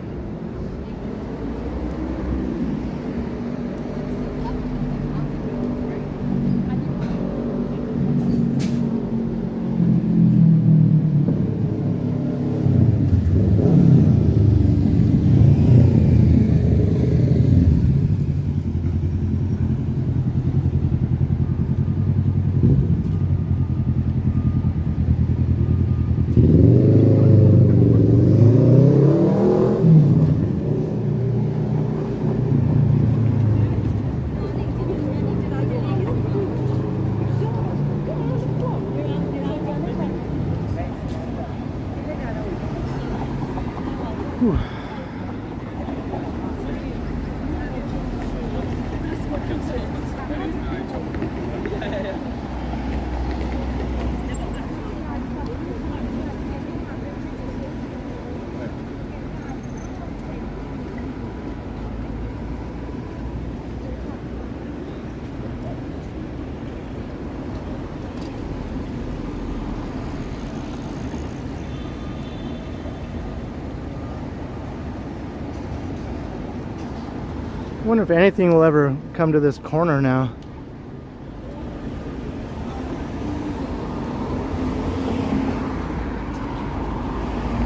I wonder if anything will ever come to this corner now.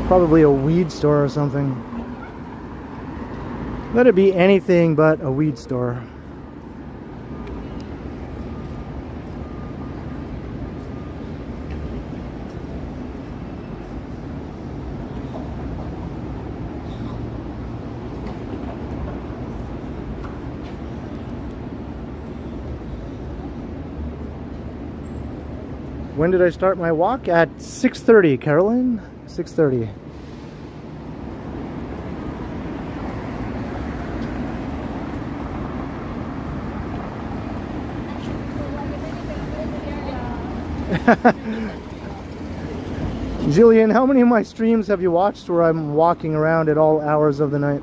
Probably a weed store or something. Let it be anything but a weed store. When did I start my walk? At 6:30, Caroline? 6:30. Jillian, how many of my streams have you watched where I'm walking around at all hours of the night?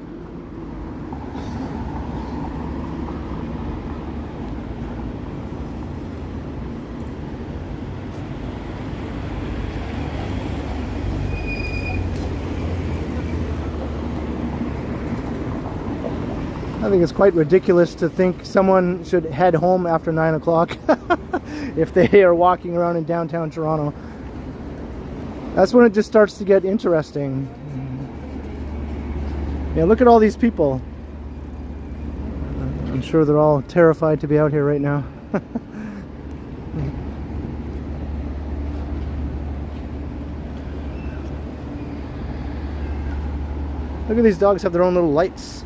I think it's quite ridiculous to think someone should head home after 9 o'clock if they are walking around in downtown Toronto. That's when it just starts to get interesting. Yeah, look at all these people. I'm sure they're all terrified to be out here right now. Look at these dogs have their own little lights.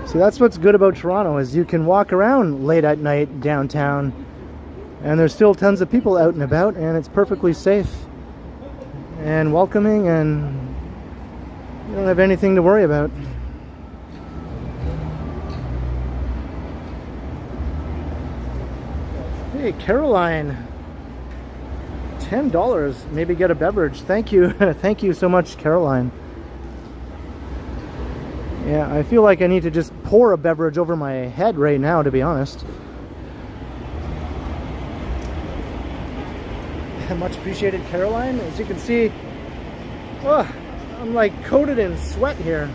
See, that's what's good about Toronto, is you can walk around late at night downtown and there's still tons of people out and about, and it's perfectly safe and welcoming, and you don't have anything to worry about. Hey, Caroline, $10, maybe get a beverage. Thank you. Thank you so much, Caroline. Yeah, I feel like I need to just pour a beverage over my head right now, to be honest. Much appreciated, Caroline. As you can see, oh, I'm like coated in sweat here.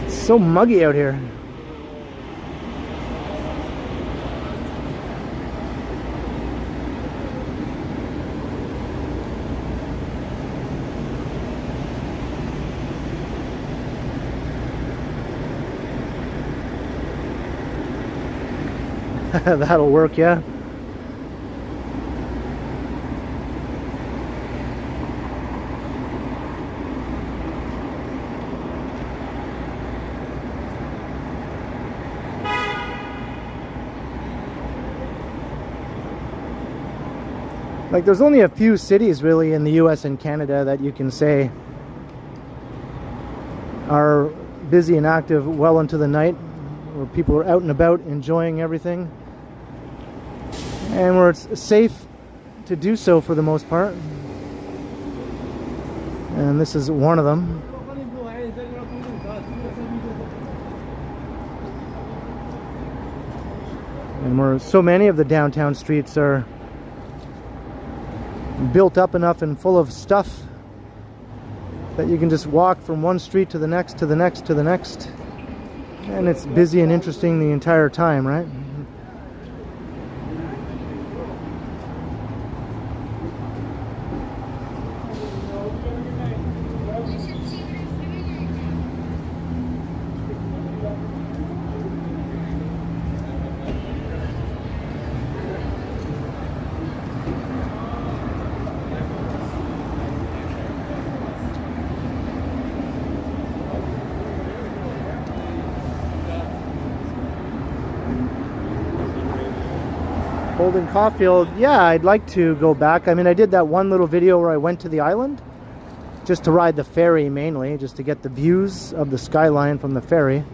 It's so muggy out here. That'll work, yeah. Like, there's only a few cities really in the US and Canada that you can say are busy and active well into the night, where people are out and about enjoying everything, and where it's safe to do so for the most part. And this is one of them. And where so many of the downtown streets are built up enough and full of stuff that you can just walk from one street to the next, to the next, to the next. And it's busy and interesting the entire time, right? Holden Caulfield, yeah, I'd like to go back. I mean, I did that one little video where I went to the island just to ride the ferry mainly, just to get the views of the skyline from the ferry.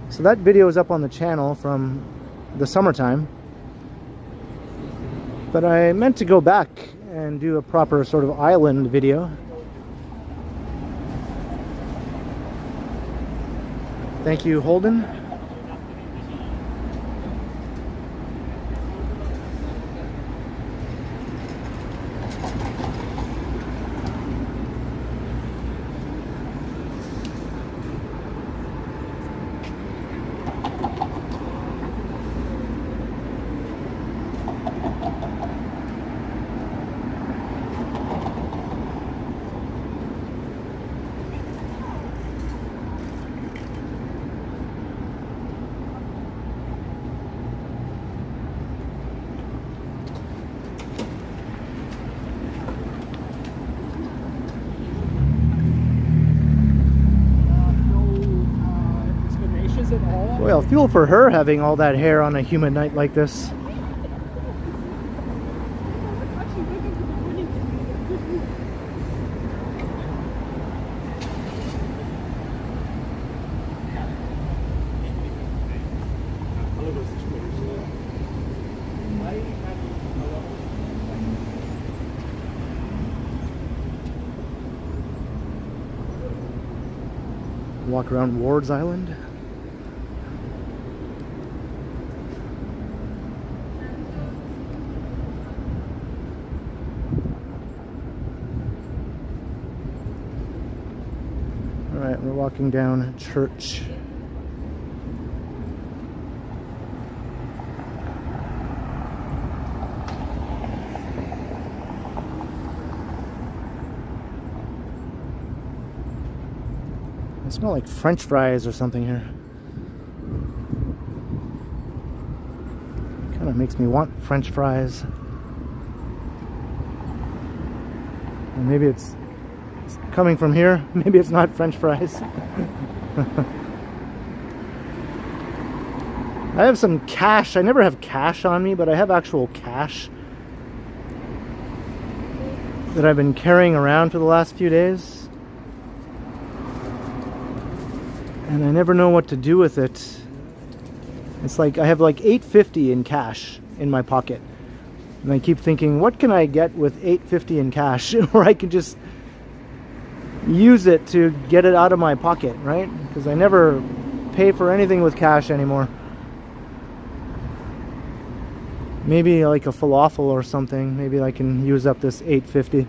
So that video is up on the channel from the summertime. But I meant to go back and do a proper sort of island video. Thank you, Holden. Well, feel for her having all that hair on a humid night like this. Walk around Ward's Island. we're walking down Church. I smell like French fries or something here. Kind of makes me want French fries. Or maybe it's coming from here. Maybe it's not French fries. I have some cash. I never have cash on me, but I have actual cash that I've been carrying around for the last few days. And I never know what to do with it. It's like I have like $8.50 in cash in my pocket. And I keep thinking, what can I get with $8.50 in cash? Or I can just use it to get it out of my pocket, right? Because I never pay for anything with cash anymore. Maybe like a falafel or something. Maybe I can use up this $8.50.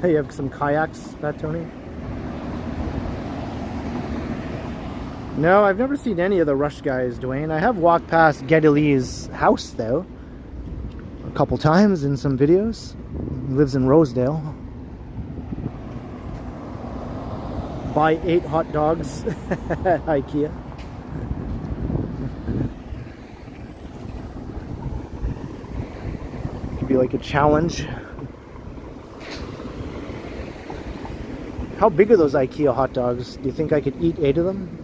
You have some kayaks, Fat Tony? No, I've never seen any of the Rush guys, Dwayne. I have walked past Geddy Lee's house, though. A couple times in some videos. He lives in Rosedale. Buy 8 hot dogs at IKEA. Could be like a challenge. How big are those IKEA hot dogs? Do you think I could eat 8 of them?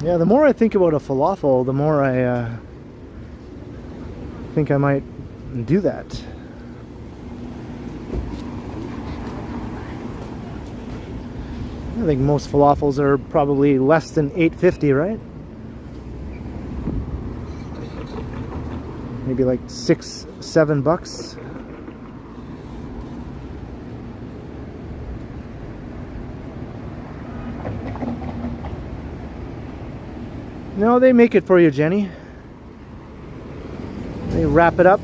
Yeah, the more I think about a falafel, the more I think I might do that. I think most falafels are probably less than $8.50, right? Maybe like $6-7. No, they make it for you, Jenny. They wrap it up.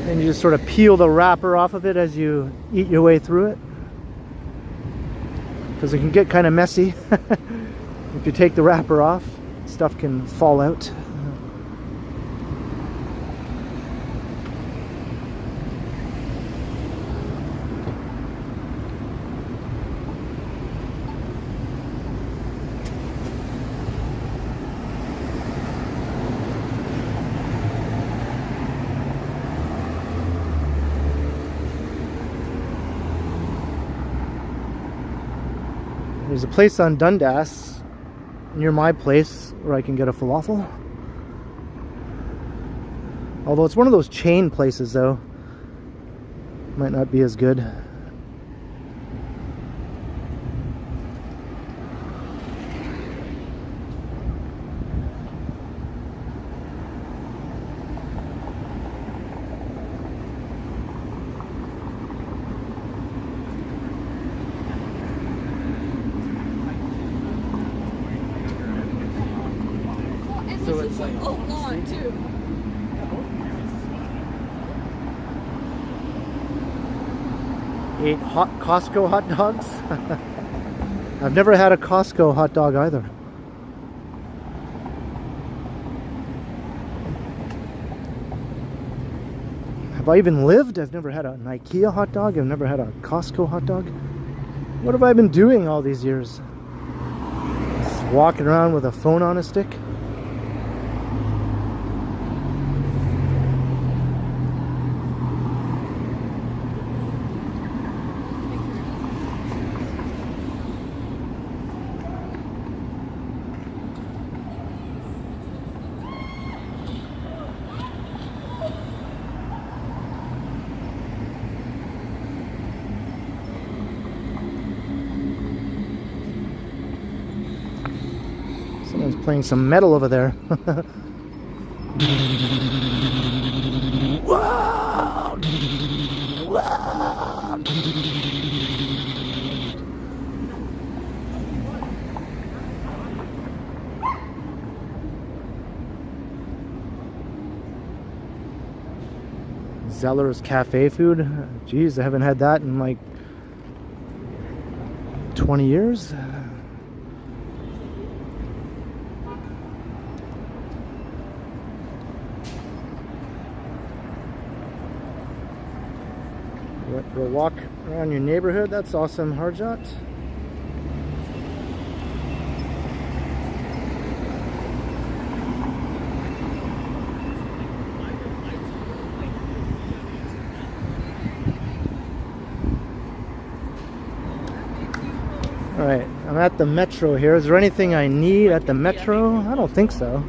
And you just sort of peel the wrapper off of it as you eat your way through it. Because it can get kind of messy. If you take the wrapper off, stuff can fall out. There's a place on Dundas near my place where I can get a falafel. Although it's one of those chain places though. Might not be as good. So it's like long too. Ate hot Costco hot dogs. I've never had a Costco hot dog either. Have I even lived? I've never had an IKEA hot dog. I've never had a Costco hot dog. What have I been doing all these years? Just walking around with a phone on a stick? playing some metal over there. Wow. Wow. Zeller's Cafe food. Jeez, I haven't had that in like 20 years. Went for a walk around your neighborhood. That's awesome, Harjot. Alright, I'm at the Metro here. Is there anything I need at the Metro? I don't think so.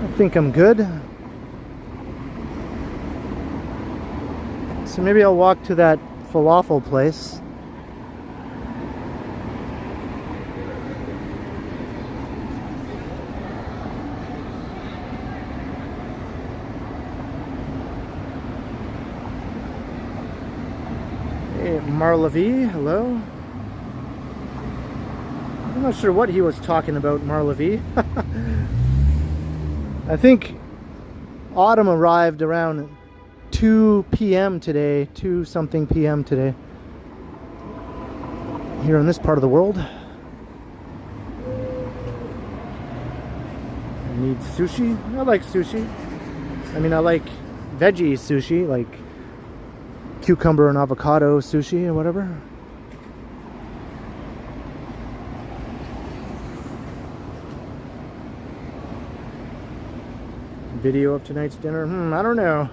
I think I'm good. So maybe I'll walk to that falafel place. Marlavie, hello. I'm not sure what he was talking about, Marlavie. I think autumn arrived around 2 p.m. today, 2 something p.m. today, here in this part of the world. I need sushi. I like sushi. I mean, I like veggie sushi, like cucumber and avocado sushi or whatever. Video of tonight's dinner? I don't know.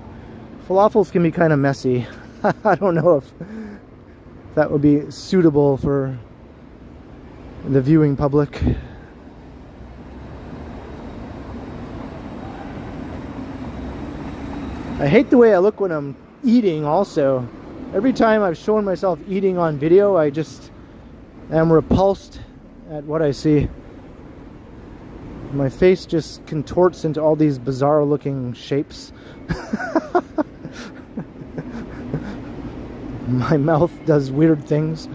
Falafels can be kind of messy. I don't know if that would be suitable for the viewing public. I hate the way I look when I'm eating also. Every time I've shown myself eating on video, I just am repulsed at what I see. My face just contorts into all these bizarre looking shapes. My mouth does weird things.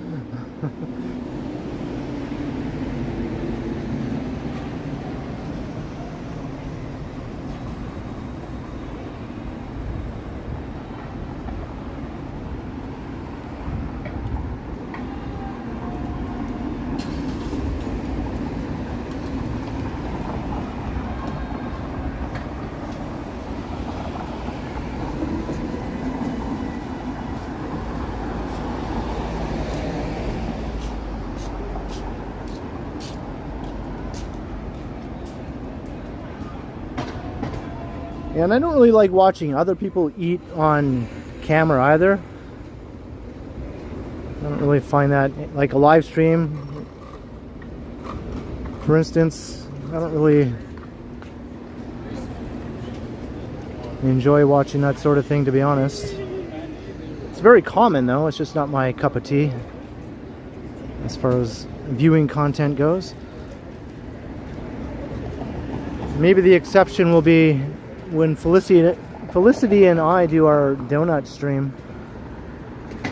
And I don't really like watching other people eat on camera either. I don't really find that, like a live stream, for instance, I don't really enjoy watching that sort of thing, to be honest. It's very common though, it's just not my cup of tea as far as viewing content goes. Maybe the exception will be when Felicity and I do our donut stream.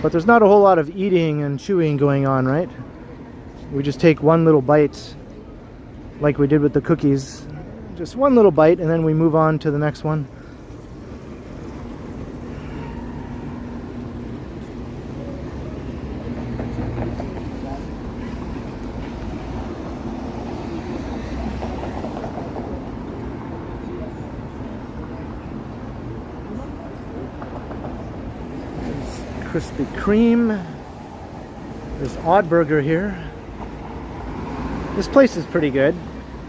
But there's not a whole lot of eating and chewing going on, right? We just take one little bite, like we did with the cookies. Just one little bite, and then we move on to the next one. Krispy Kreme. There's Odd Burger here. This place is pretty good.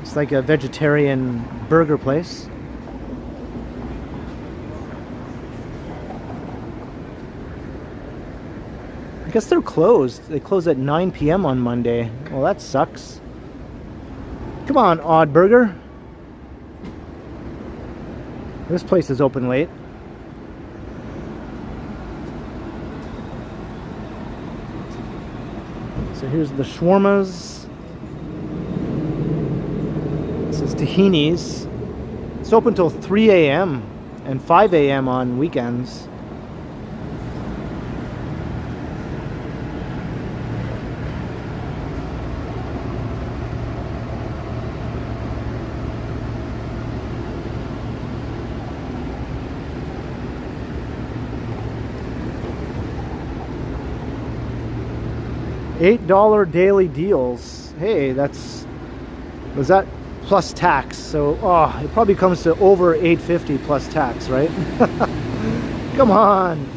It's like a vegetarian burger place. I guess they're closed. They close at 9 p.m. on Monday. Well, that sucks. Come on, Odd Burger. This place is open late. So here's the shawarmas. This is Tahini's. It's open till 3 a.m. and 5 a.m. on weekends. $8 daily deals. Hey, was that plus tax? So, it probably comes to over $8.50 plus tax, right? Come on.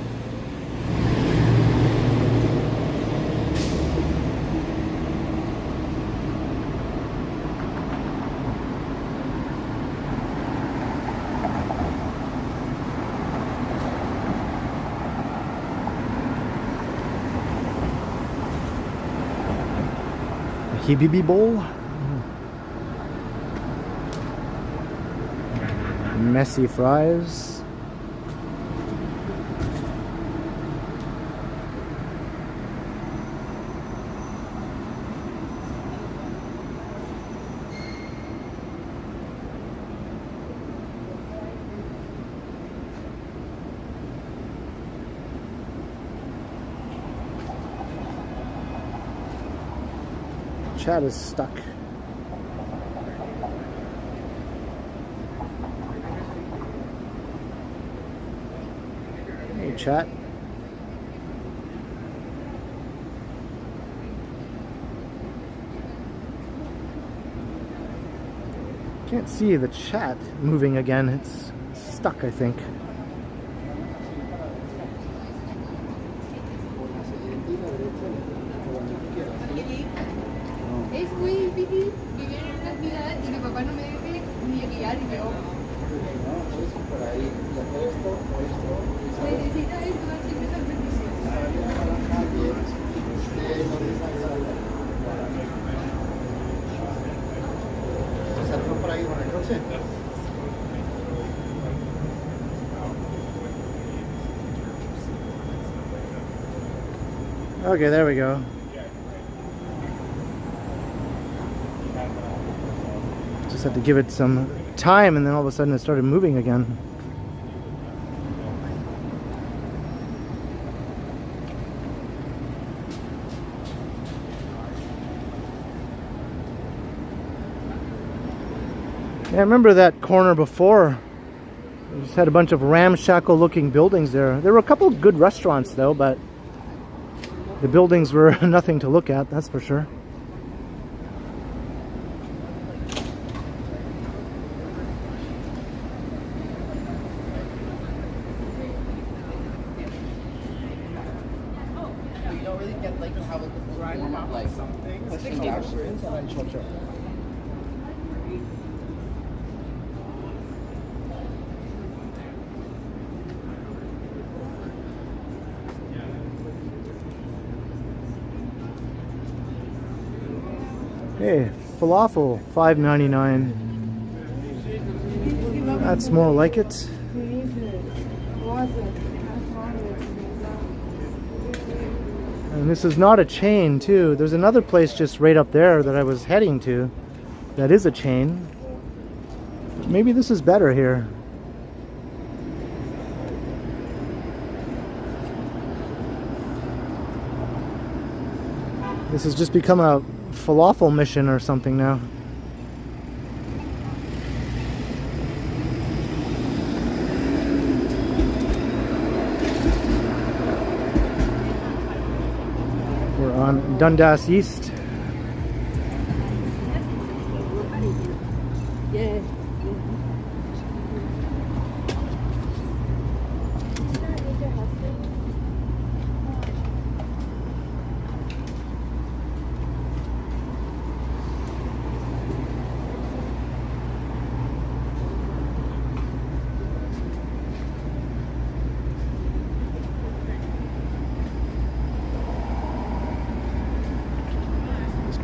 Hibibi bowl. Messy fries. Chat is stuck. Hey, chat. Can't see the chat moving again. It's stuck, I think. Es muy difícil vivir en una ciudad y mi papá no me deje ni guiar y yo. Necesita esto, siempre es ¿Salgo por ahí con el coche? Okay, there we go. Just had to give it some time, and then all of a sudden it started moving again. Yeah, I remember that corner before. We just had a bunch of ramshackle looking buildings there. There were a couple of good restaurants though, but the buildings were nothing to look at, that's for sure. You don't really get like how it drive off like something. Hey, falafel, $5.99. That's more like it. And this is not a chain, too. There's another place just right up there that I was heading to that is a chain. Maybe this is better here. This has just become a falafel mission or something now. We're on Dundas East. Yeah.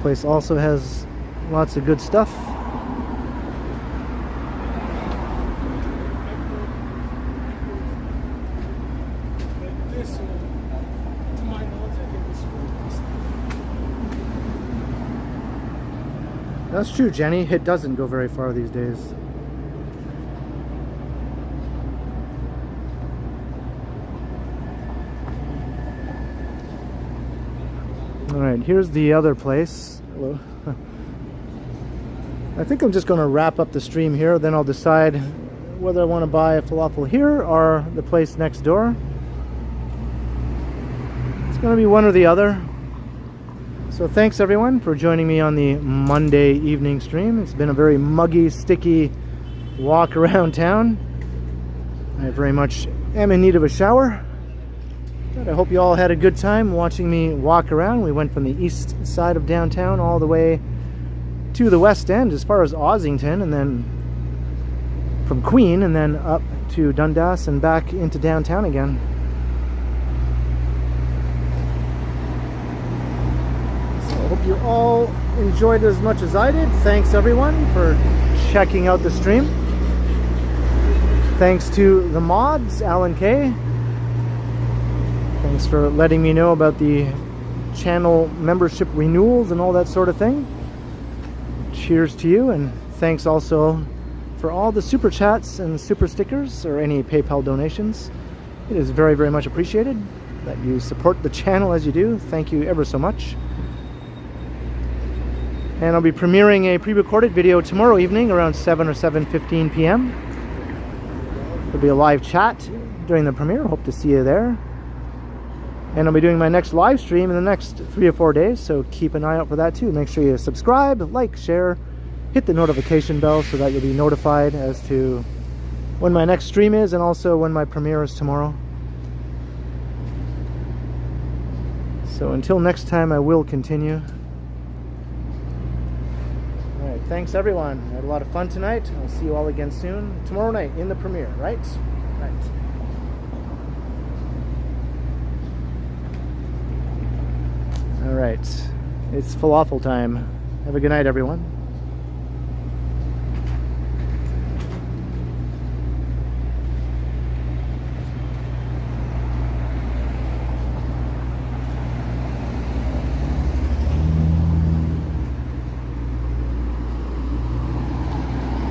Place also has lots of good stuff. That's true, Jenny. It doesn't go very far these days. Alright, here's the other place. Hello. I think I'm just going to wrap up the stream here, then I'll decide whether I want to buy a falafel here or the place next door. It's going to be one or the other. So thanks everyone for joining me on the Monday evening stream. It's been a very muggy, sticky walk around town. I very much am in need of a shower. But I hope you all had a good time watching me walk around. We went from the east side of downtown all the way to the west end as far as Ossington, and then from Queen, and then up to Dundas and back into downtown again. So I hope you all enjoyed it as much as I did. Thanks everyone for checking out the stream. Thanks to the mods, Alan K. Thanks for letting me know about the channel membership renewals and all that sort of thing. Cheers to you, and thanks also for all the super chats and super stickers or any PayPal donations. It is very, very much appreciated that you support the channel as you do. Thank you ever so much. And I'll be premiering a pre-recorded video tomorrow evening around 7 or 7:15 p.m. There'll be a live chat during the premiere. Hope to see you there. And I'll be doing my next live stream in the next 3 or 4 days, so keep an eye out for that too. Make sure you subscribe, like, share, hit the notification bell so that you'll be notified as to when my next stream is and also when my premiere is tomorrow. So until next time, I will continue. Alright, thanks everyone. I had a lot of fun tonight. I'll see you all again soon. Tomorrow night in the premiere, right? Right. Alright, it's falafel time. Have a good night, everyone.